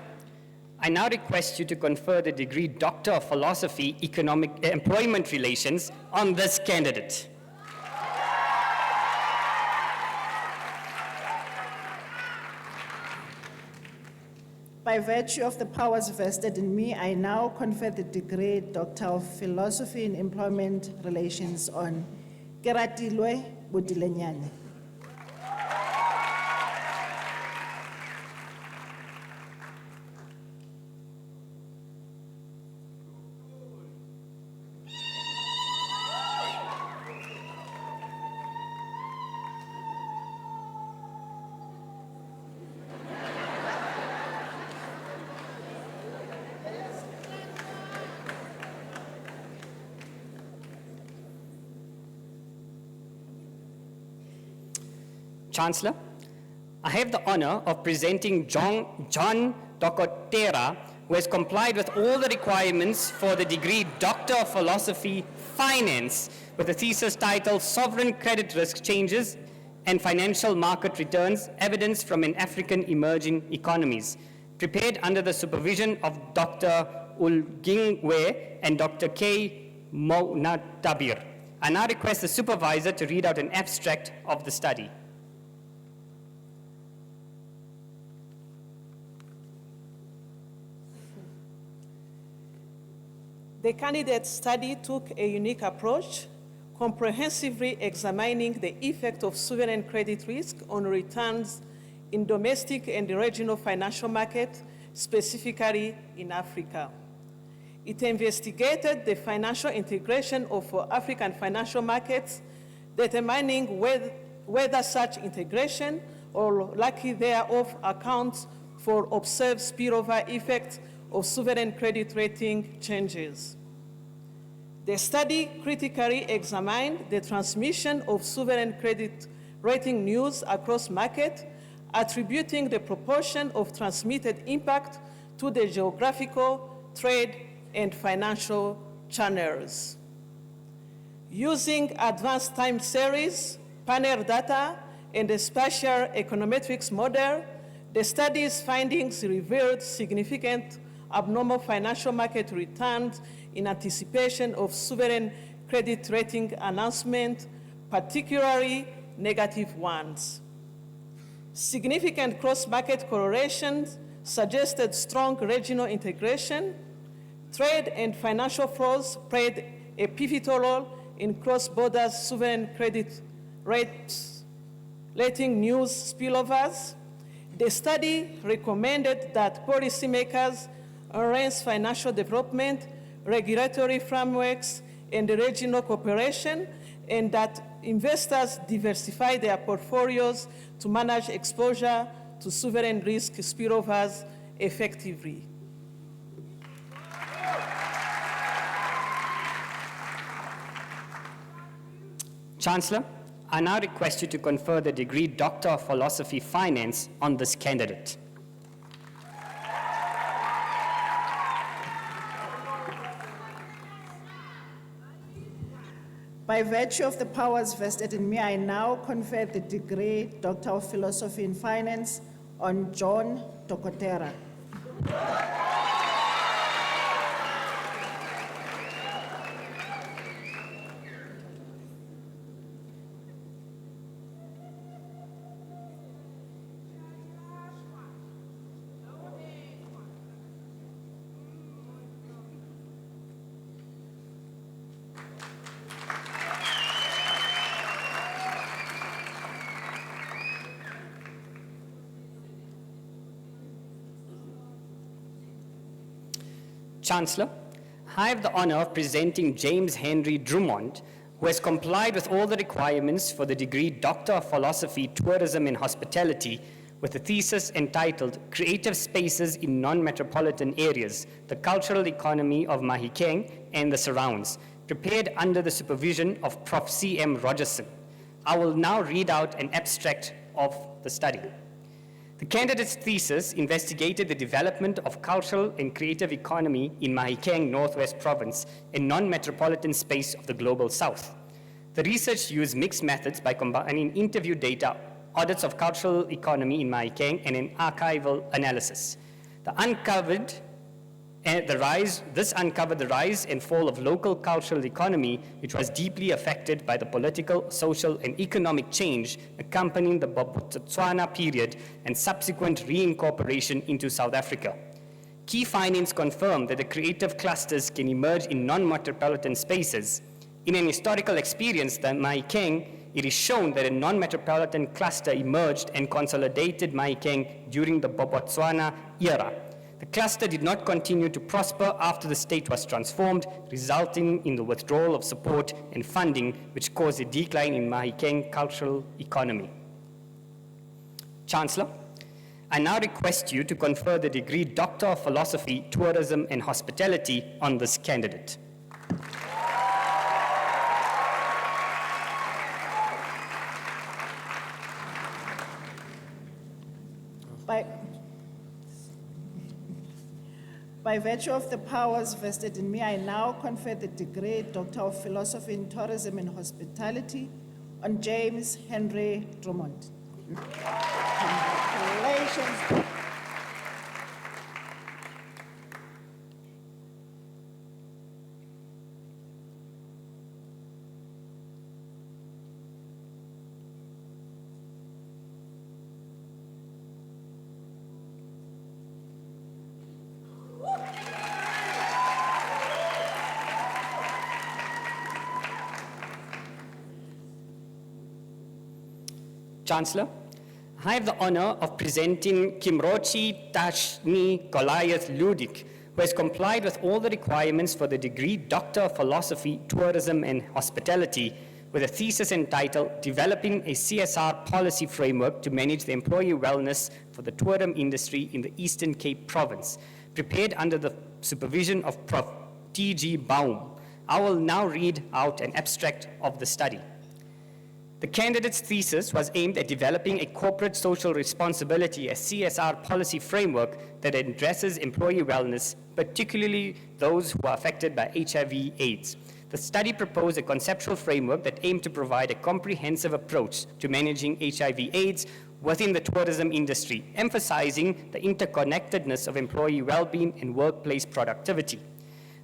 I now request you to confer the degree Doctor of Philosophy, Employment Relations on this candidate. By virtue of the powers vested in me, I now confer the degree Doctor of Philosophy in Employment Relations on Keratilwe Bodilenyane. Chancellor, I have the honor of presenting John Docotera, who has complied with all the requirements for the degree Doctor of Philosophy, Finance, with a thesis titled Sovereign Credit Risk Changes and Financial Market Returns, Evidence from an African Emerging Economies, prepared under the supervision of Dr. Ulgingwe and Dr. K. Mounatabir. I now request the supervisor to read out an abstract of the study. The candidate study took a unique approach, comprehensively examining the effect of sovereign credit risk on returns in domestic and regional financial markets, specifically in Africa. It investigated the financial integration of African financial markets, determining whether such integration or lack thereof accounts for observed spillover effects of sovereign credit rating changes. The study critically examined the transmission of sovereign credit rating news across markets, attributing the proportion of transmitted impact to the geographical, trade, and financial channels. Using advanced time series, panel data, and a spatial econometrics model, the study's findings revealed significant abnormal financial market returns in anticipation of sovereign credit rating announcement, particularly negative ones. Significant cross-market correlations suggested strong regional integration. Trade and financial flows played a pivotal role in cross-border sovereign credit rating news spillovers. The study recommended that policymakers enhance financial development, regulatory frameworks, and regional cooperation, and that investors diversify their portfolios to manage exposure to sovereign risk spillovers effectively. Chancellor, I now request you to confer the degree Doctor of Philosophy, Finance on this candidate. By virtue of the powers vested in me, I now confer the degree Doctor of Philosophy in Finance on John Docotera. Chancellor, I have the honor of presenting James Henry Drummond, who has complied with all the requirements for the degree Doctor of Philosophy, Tourism and Hospitality, with a thesis entitled Creative Spaces in Non-Metropolitan Areas, the Cultural Economy of Mahikeng and the Surrounds, prepared under the supervision of Prof. C.M. Rogerson. I will now read out an abstract of the study. The candidate's thesis investigated the development of cultural and creative economy in Mahikeng, Northwest Province, a non-metropolitan space of the Global South. The research used mixed methods by combining interview data, audits of cultural economy in Mahikeng, and an archival analysis. The uncovered And this uncovered the rise and fall of local cultural economy, which was deeply affected by the political, social, and economic change accompanying the Botswana period and subsequent reincorporation into South Africa. Key findings confirm that the creative clusters can emerge in non-metropolitan spaces. In an historical experience, the Mahikeng, it is shown that a non-metropolitan cluster emerged and consolidated Mahikeng during the Botswana era. The cluster did not continue to prosper after the state was transformed, resulting in the withdrawal of support and funding, which caused a decline in Mahikeng cultural economy. Chancellor, I now request you to confer the degree Doctor of Philosophy, Tourism and Hospitality on this candidate. By virtue of the powers vested in me, I now confer the degree Doctor of Philosophy in Tourism and Hospitality on James Henry Drummond. Congratulations. Chancellor, I have the honor of presenting Kimrochi Tashni Goliath Ludik, who has complied with all the requirements for the degree Doctor of Philosophy, Tourism and Hospitality, with a thesis entitled Developing a CSR Policy Framework to Manage the Employee Wellness for the Tourism Industry in the Eastern Cape Province, prepared under the supervision of Prof. T.G. Baum. I will now read out an abstract of the study. The candidate's thesis was aimed at developing a corporate social responsibility, a CSR policy framework that addresses employee wellness, particularly those who are affected by HIV/AIDS. The study proposed a conceptual framework that aimed to provide a comprehensive approach to managing HIV/AIDS within the tourism industry, emphasizing the interconnectedness of employee well-being and workplace productivity.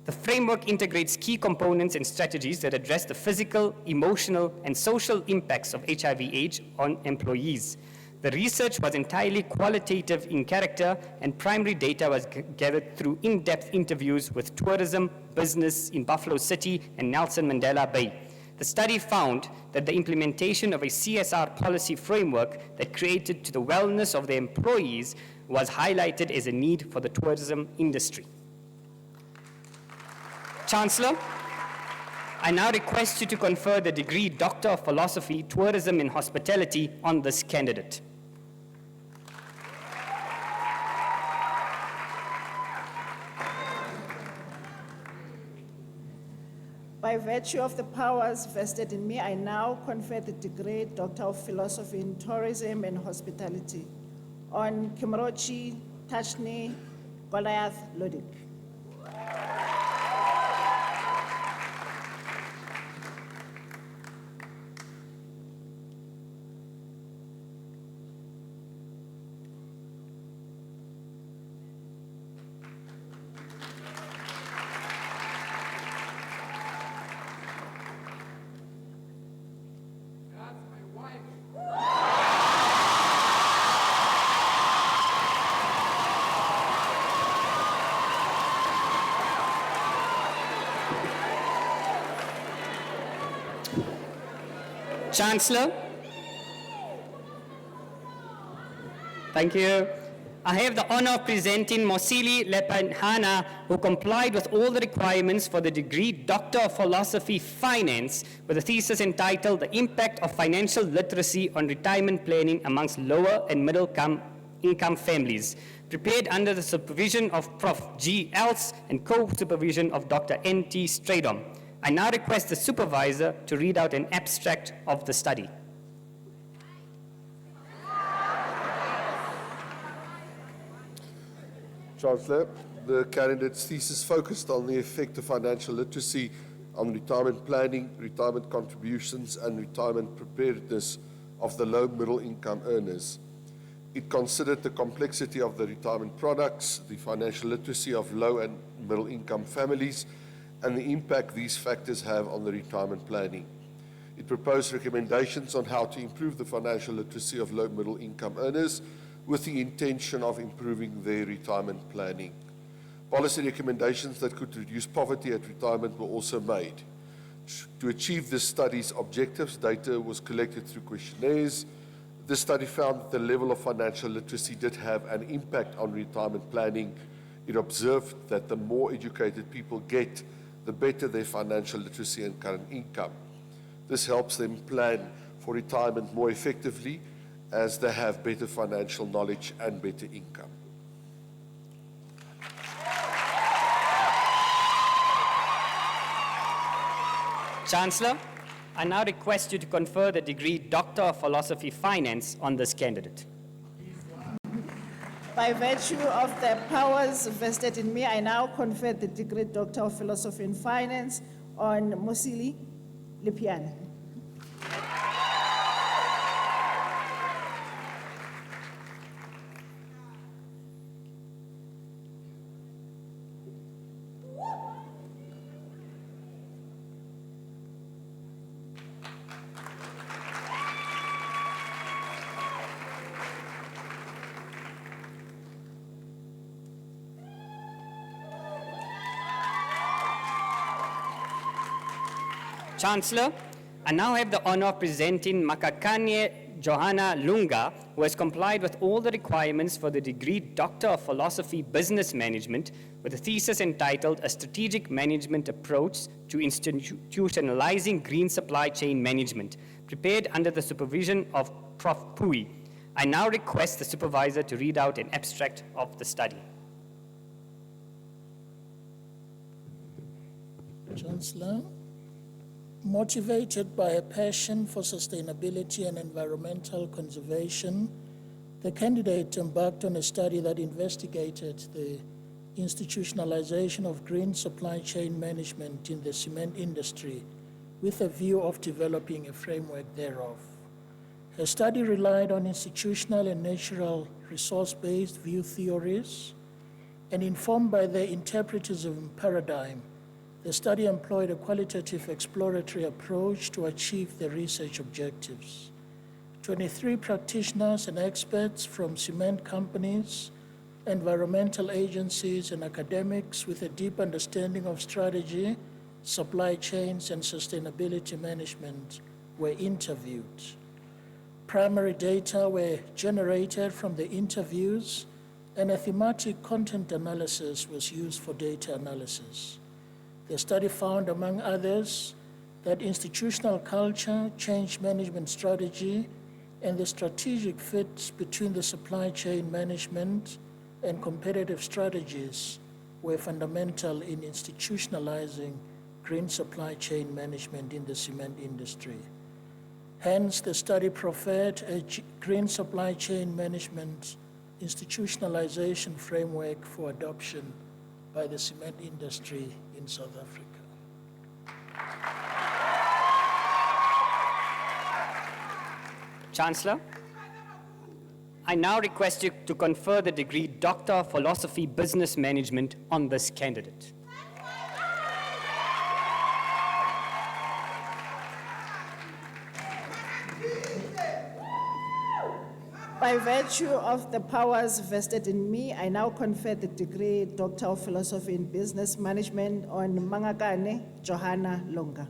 The framework integrates key components and strategies that address the physical, emotional, and social impacts of HIV/AIDS on employees. The research was entirely qualitative in character, and primary data was gathered through in-depth interviews with tourism, business in Buffalo City and Nelson Mandela Bay. The study found that the implementation of a CSR policy framework that created to the wellness of the employees was highlighted as a need for the tourism industry. Chancellor, I now request you to confer the degree Doctor of Philosophy, Tourism and Hospitality on this candidate. By virtue of the powers vested in me, I now confer the degree Doctor of Philosophy in Tourism and Hospitality on Kimrochi Tashni Goliath Ludik. Chancellor, thank you. I have the honor of presenting Mosili Lepanhana, who complied with all the requirements for the degree Doctor of Philosophy Finance, with a thesis entitled The Impact of Financial Literacy on Retirement Planning Amongst Lower and Middle Income Families, prepared under the supervision of Prof. G. Else and co-supervision of Dr. N.T. Stradom. I now request the supervisor to read out an abstract of the study. Chancellor, the candidate's thesis focused on the effect of financial literacy on retirement planning, retirement contributions, and retirement preparedness of the low middle income earners. It considered the complexity of the retirement products, the financial literacy of low and middle income families, and the impact these factors have on the retirement planning. It proposed recommendations on how to improve the financial literacy of low and middle income earners with the intention of improving their retirement planning. Policy recommendations that could reduce poverty at retirement were also made. To achieve this study's objectives, data was collected through questionnaires. This study found that the level of financial literacy did have an impact on retirement planning. It observed that the more educated people get, the better their financial literacy and current income. This helps them plan for retirement more effectively as they have better financial knowledge and better income. Chancellor, I now request you to confer the degree Doctor of Philosophy Finance on this candidate. By virtue of the powers vested in me, I now confer the degree Doctor of Philosophy in Finance on Mosili Lipiane. Chancellor, I now have the honor of presenting Makakanye Johanna Lunga, who has complied with all the requirements for the degree Doctor of Philosophy Business Management with a thesis entitled A Strategic Management Approach to Institutionalizing Green Supply Chain Management, prepared under the supervision of Prof. Pui. I now request the supervisor to read out an abstract of the study. Chancellor, motivated by a passion for sustainability and environmental conservation, the candidate embarked on a study that investigated the institutionalization of green supply chain management in the cement industry with a view of developing a framework thereof. Her study relied on institutional and natural resource-based view theories, and informed by the interpretism paradigm, the study employed a qualitative exploratory approach to achieve the research objectives. 23 practitioners and experts from cement companies, environmental agencies, and academics with a deep understanding of strategy, supply chains, and sustainability management were interviewed. Primary data were generated from the interviews, and a thematic content analysis was used for data analysis. The study found, among others, that institutional culture, change management strategy, and the strategic fit between the supply chain management and competitive strategies were fundamental in institutionalizing green supply chain management in the cement industry. Hence, the study proffered a green supply chain management institutionalization framework for adoption by the cement industry in South Africa. Chancellor, I now request you to confer the degree Doctor of Philosophy Business Management on this candidate. By virtue of the powers vested in me, I now confer the degree Doctor of Philosophy in Business Management on Mangakane Johanna Lunga.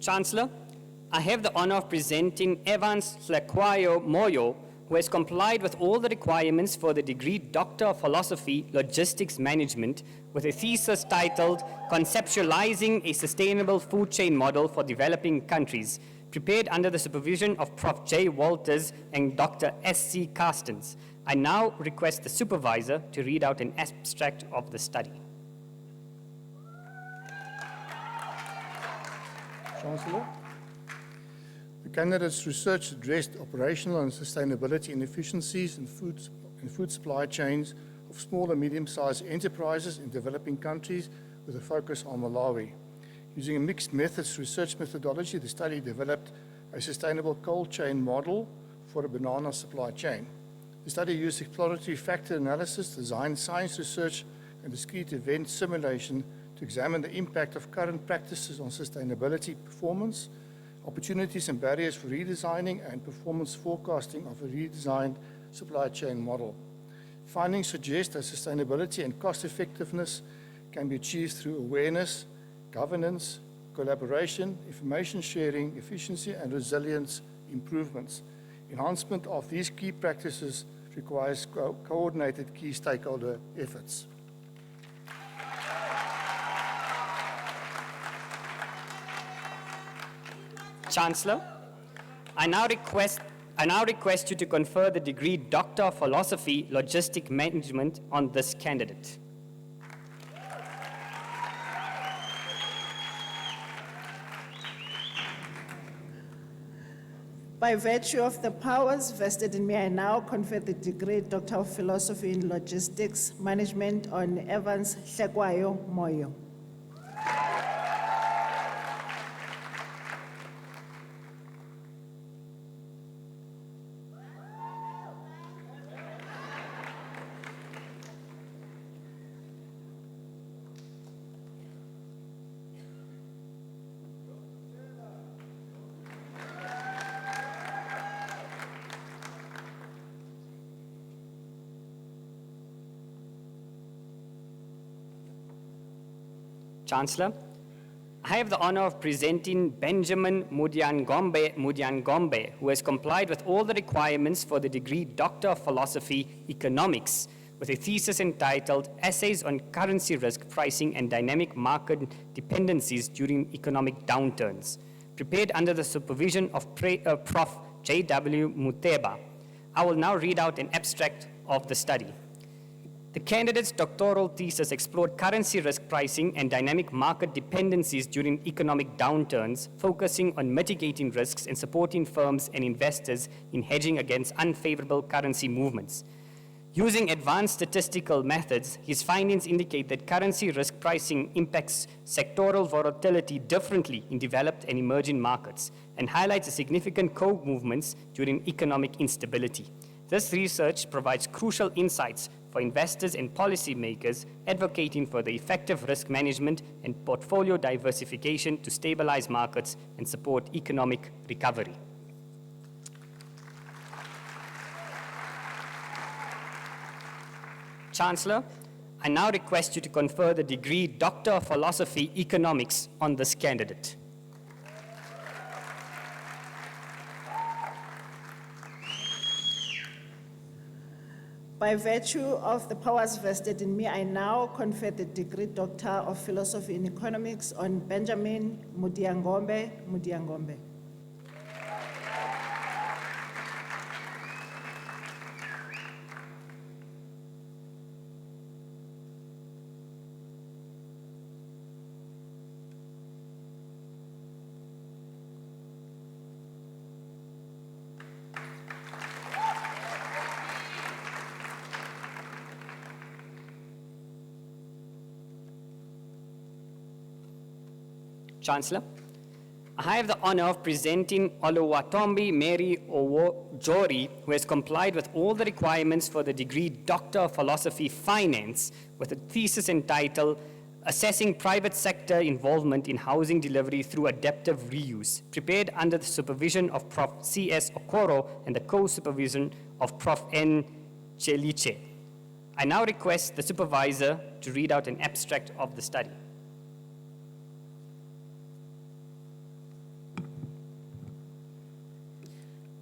Chancellor, I have the honor of presenting Evans Hlekwayo Moyo, who who has complied with all the requirements for the degree Doctor of Philosophy, Logistics Management, with a thesis titled Conceptualizing a Sustainable Food Chain Model for Developing Countries, prepared under the supervision of Prof. J. Walters and Dr. S.C. Carstens. I now request the supervisor to read out an abstract of the study. Chancellor. The candidate's research addressed operational and sustainability inefficiencies in food supply chains of small and medium-sized enterprises in developing countries with a focus on Malawi. Using a mixed methods research methodology, the study developed a sustainable cold chain model for a banana supply chain. The study used exploratory factor analysis, design science research, and discrete event simulation to examine the impact of current practices on sustainability performance, opportunities and barriers for redesigning, and performance forecasting of a redesigned supply chain model. Findings suggest that sustainability and cost effectiveness can be achieved through awareness, governance, collaboration, information sharing, efficiency, and resilience improvements. Enhancement of these key practices requires coordinated key stakeholder efforts. Chancellor, I now request you to confer the degree Doctor of Philosophy, Logistic Management on this candidate. By virtue of the powers vested in me, I now confer the degree Doctor of Philosophy in Logistics Management on Evans Hlekwayo Moyo. Chancellor, I have the honor of presenting Benjamin Mudiangombe, who has complied with all the requirements for the degree Doctor of Philosophy, Economics, with a thesis entitled Essays on Currency Risk Pricing and Dynamic Market Dependencies During Economic Downturns, prepared under the supervision of Prof. J.W. Muteba. I will now read out an abstract of the study. The candidate's doctoral thesis explored currency risk pricing and dynamic market dependencies during economic downturns, focusing on mitigating risks and supporting firms and investors in hedging against unfavorable currency movements. Using advanced statistical methods, his findings indicate that currency risk pricing impacts sectoral volatility differently in developed and emerging markets and highlights the significant co-movements during economic instability. This research provides crucial insights for investors and policymakers advocating for the effective risk management and portfolio diversification to stabilize markets and support economic recovery. Chancellor, I now request you to confer the degree Doctor of Philosophy, Economics on this candidate. By virtue of the powers vested in me, I now confer the degree Doctor of Philosophy in Economics on Benjamin Mudiangombe. Chancellor, I have the honor of presenting Oluwatombi Mary Owojori, who has complied with all the requirements for the degree Doctor of Philosophy Finance with a thesis entitled Assessing Private Sector Involvement in Housing Delivery Through Adaptive Reuse, prepared under the supervision of Prof. C.S. Okoro and the co-supervision of Prof. N. Cheliche. I now request the supervisor to read out an abstract of the study.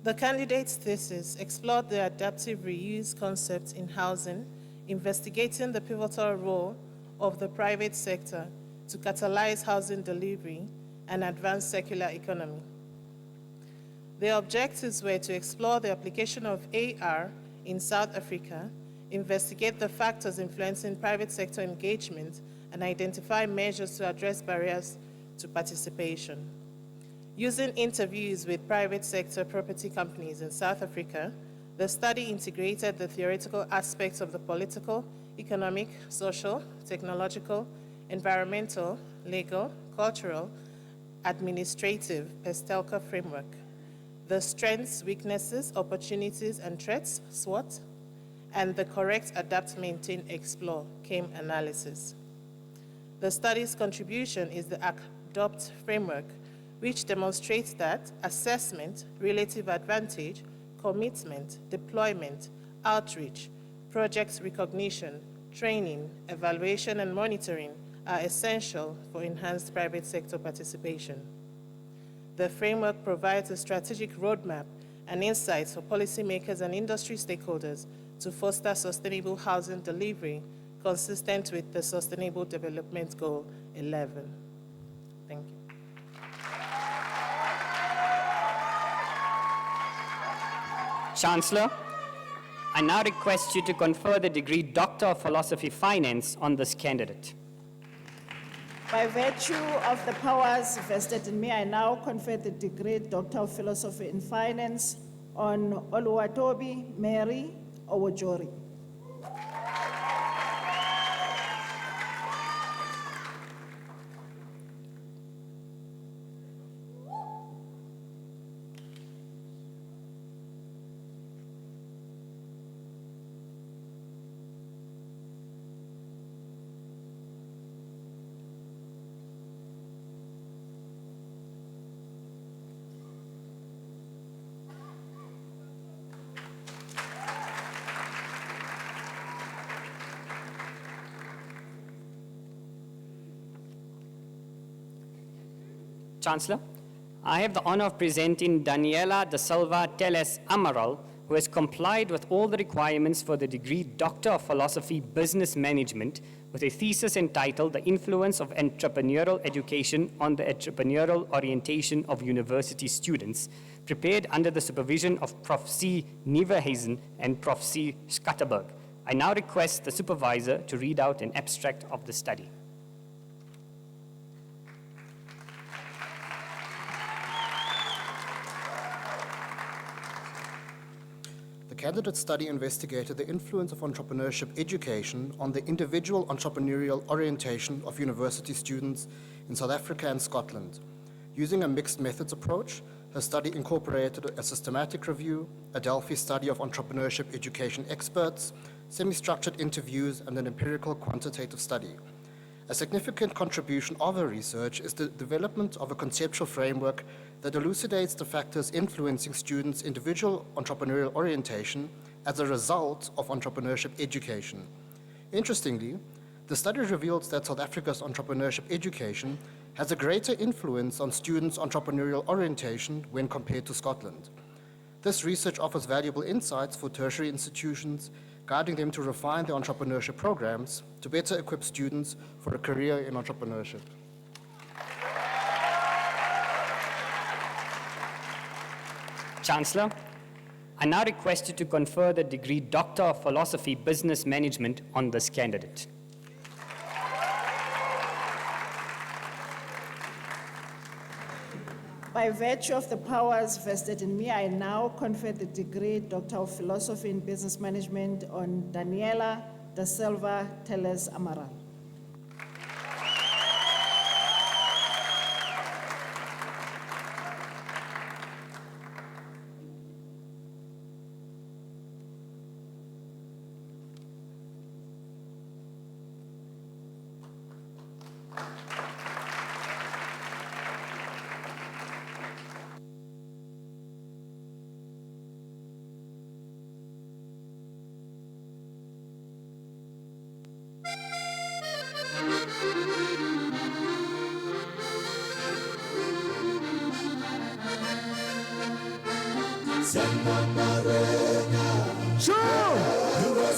The candidate's thesis explored the adaptive reuse concept in housing, investigating the pivotal role of the private sector to catalyze housing delivery and advance circular economy. The objectives were to explore the application of AR in South Africa, investigate the factors influencing private sector engagement, and identify measures to address barriers to participation. Using interviews with private sector property companies in South Africa, the study integrated the theoretical aspects of the political, economic, social, technological, environmental, legal, cultural, administrative PESTELCA framework, the strengths, weaknesses, opportunities, and threats, SWOT, and the correct adapt, maintain, explore, CAME analysis. The study's contribution is the ADOPT framework, which demonstrates that assessment, relative advantage, commitment, deployment, outreach, project recognition, training, evaluation, and monitoring are essential for enhanced private sector participation. The framework provides a strategic roadmap and insights for policymakers and industry stakeholders to foster sustainable housing delivery consistent with the Sustainable Development Goal 11. Thank you. Chancellor, I now request you to confer the degree Doctor of Philosophy Finance on this candidate. By virtue of the powers vested in me, I now confer the degree Doctor of Philosophy in Finance on Oluwatobi Mary Owojori. Chancellor, I have the honor of presenting Daniela da Silva Teles Amaral, who has complied with all the requirements for the degree Doctor of Philosophy Business Management with a thesis entitled The Influence of Entrepreneurial Education on the Entrepreneurial Orientation of University Students, prepared under the supervision of Prof. C. Neverhazen and Prof. C. Scatterberg. I now request the supervisor to read out an abstract of the study. The candidate study investigated the influence of entrepreneurship education on the individual entrepreneurial orientation of university students in South Africa and Scotland. Using a mixed methods approach, her study incorporated a systematic review, a Delphi study of entrepreneurship education experts, semi-structured interviews, and an empirical quantitative study. A significant contribution of her research is the development of a conceptual framework that elucidates the factors influencing students' individual entrepreneurial orientation as a result of entrepreneurship education. Interestingly, the study reveals that South Africa's entrepreneurship education has a greater influence on students' entrepreneurial orientation when compared to Scotland. This research offers valuable insights for tertiary institutions, guiding them to refine their entrepreneurship programs to better equip students for a career in entrepreneurship. Chancellor, I now request you to confer the degree Doctor of Philosophy Business Management on this candidate. By virtue of the powers vested in me, I now confer the degree Doctor of Philosophy in Business Management on Daniela da Silva Teles Amaral.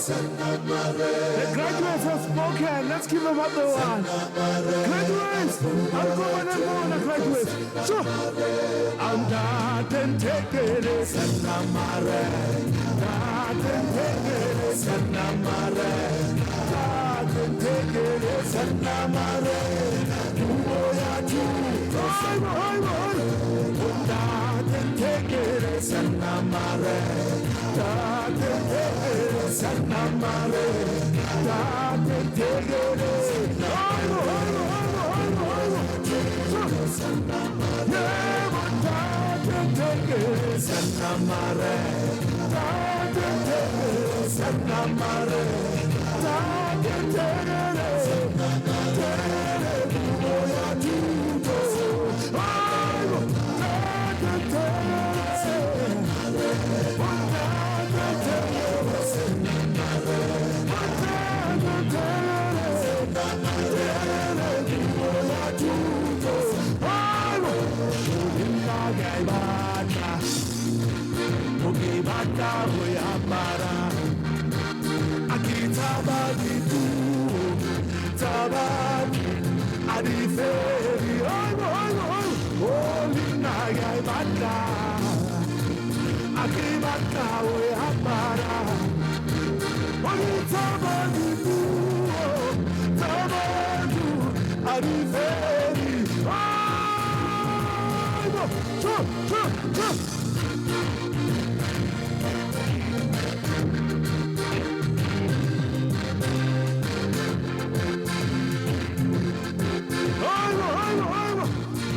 The graduates have spoken. Let's give them what they want. Graduates, I'm going and going to graduates. So, I'm not and take it. Sanamare. Not and take it. Sanamare. Not and take it. Sanamare. Umoya tu. Not and take it. Sanamare. Not and take it. Sanamare. Not and take it. Yeah, but not and take it. Sanamare. Not and take it. Sanamare. Not and take it.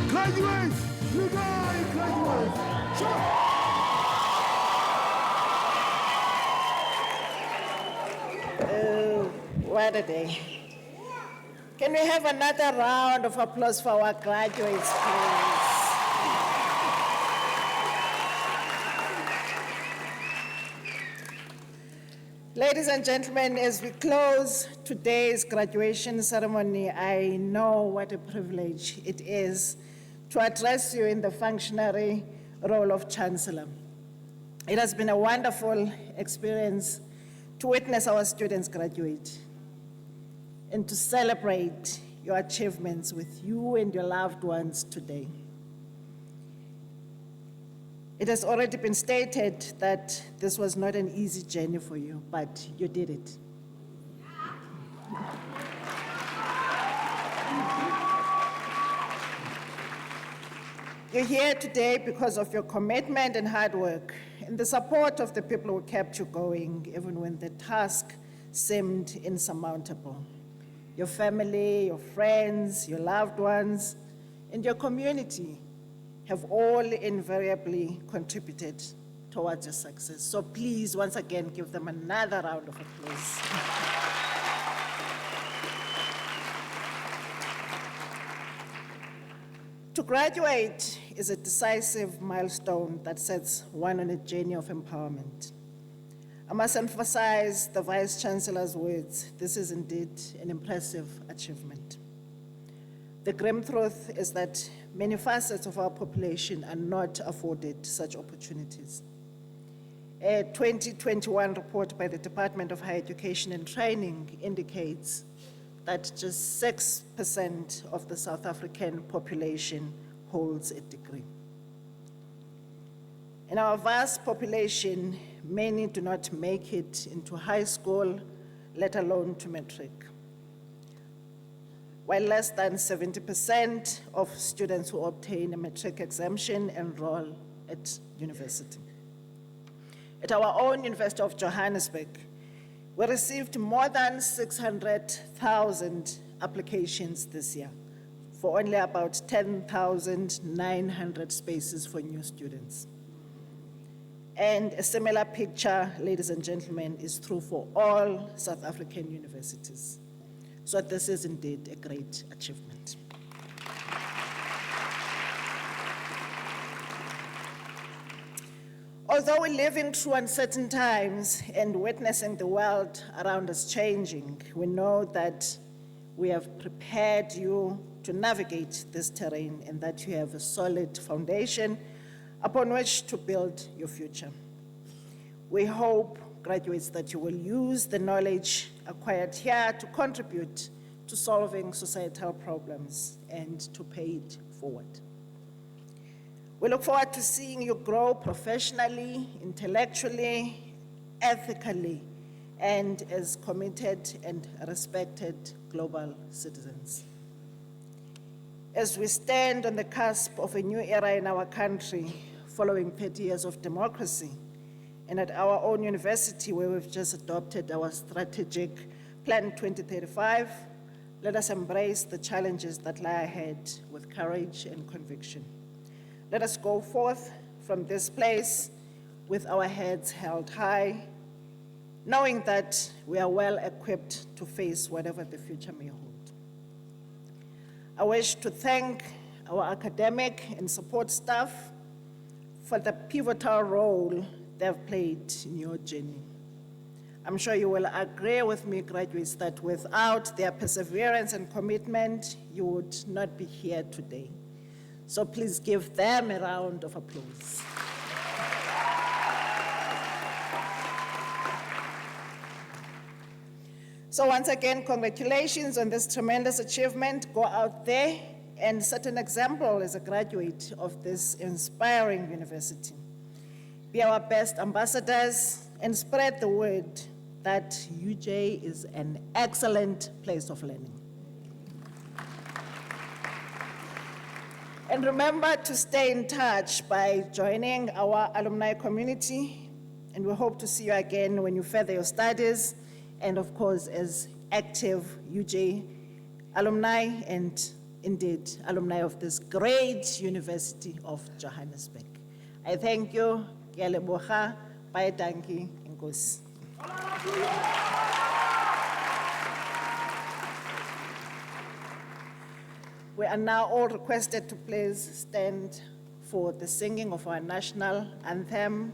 Graduates, you guys, graduates. What a day. Can we have another round of applause for our graduates, please? Ladies and gentlemen, as we close today's graduation ceremony, I know what a privilege it is to address you in the functionary role of Chancellor. It has been a wonderful experience to witness our students graduate and to celebrate your achievements with you and your loved ones today. It has already been stated that this was not an easy journey for you, but you did it. You're here today because of your commitment and hard work and the support of the people who kept you going even when the task seemed insurmountable. Your family, your friends, your loved ones, and your community have all invariably contributed towards your success. So please, once again, give them another round of applause. To graduate is a decisive milestone that sets one on a journey of empowerment. I must emphasize the Vice Chancellor's words. This is indeed an impressive achievement. The grim truth is that many facets of our population are not afforded such opportunities. A 2021 report by the Department of Higher Education and Training indicates that just 6% of the South African population holds a degree. In our vast population, many do not make it into high school, let alone to matric, while less than 70% of students who obtain a matric exemption enroll at university. At our own University of Johannesburg, we received more than 600,000 applications this year for only about 10,900 spaces for new students. And a similar picture, ladies and gentlemen, is true for all South African universities. So this is indeed a great achievement. Although we live in true uncertain times and witnessing the world around us changing, we know that we have prepared you to navigate this terrain and that you have a solid foundation upon which to build your future. We hope graduates, that you will use the knowledge acquired here to contribute to solving societal problems and to pay it forward. We look forward to seeing you grow professionally, intellectually, ethically, and as committed and respected global citizens. As we stand on the cusp of a new era in our country, following 30 years of democracy, and at our own university where we've just adopted our strategic Plan 2035, let us embrace the challenges that lie ahead with courage and conviction. Let us go forth from this place with our heads held high, knowing that we are well equipped to face whatever the future may hold. I wish to thank our academic and support staff for the pivotal role they've played in your journey. I'm sure you will agree with me, graduates, that without their perseverance and commitment, you would not be here today. So please give them a round of applause. So once again, congratulations on this tremendous achievement. Go out there and set an example as a graduate of this inspiring university. Be our best ambassadors and spread the word that UJ is an excellent place of learning. And remember to stay in touch by joining our alumni community, and we hope to see you again when you further your studies, and of course as active UJ alumni and indeed alumni of this great University of Johannesburg. I thank you. Ke a leboga, baie dankie, enkosi. We are now all requested to please stand for the singing of our national anthem.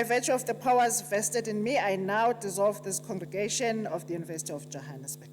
By virtue of the powers vested in me, I now dissolve this congregation of the University of Johannesburg.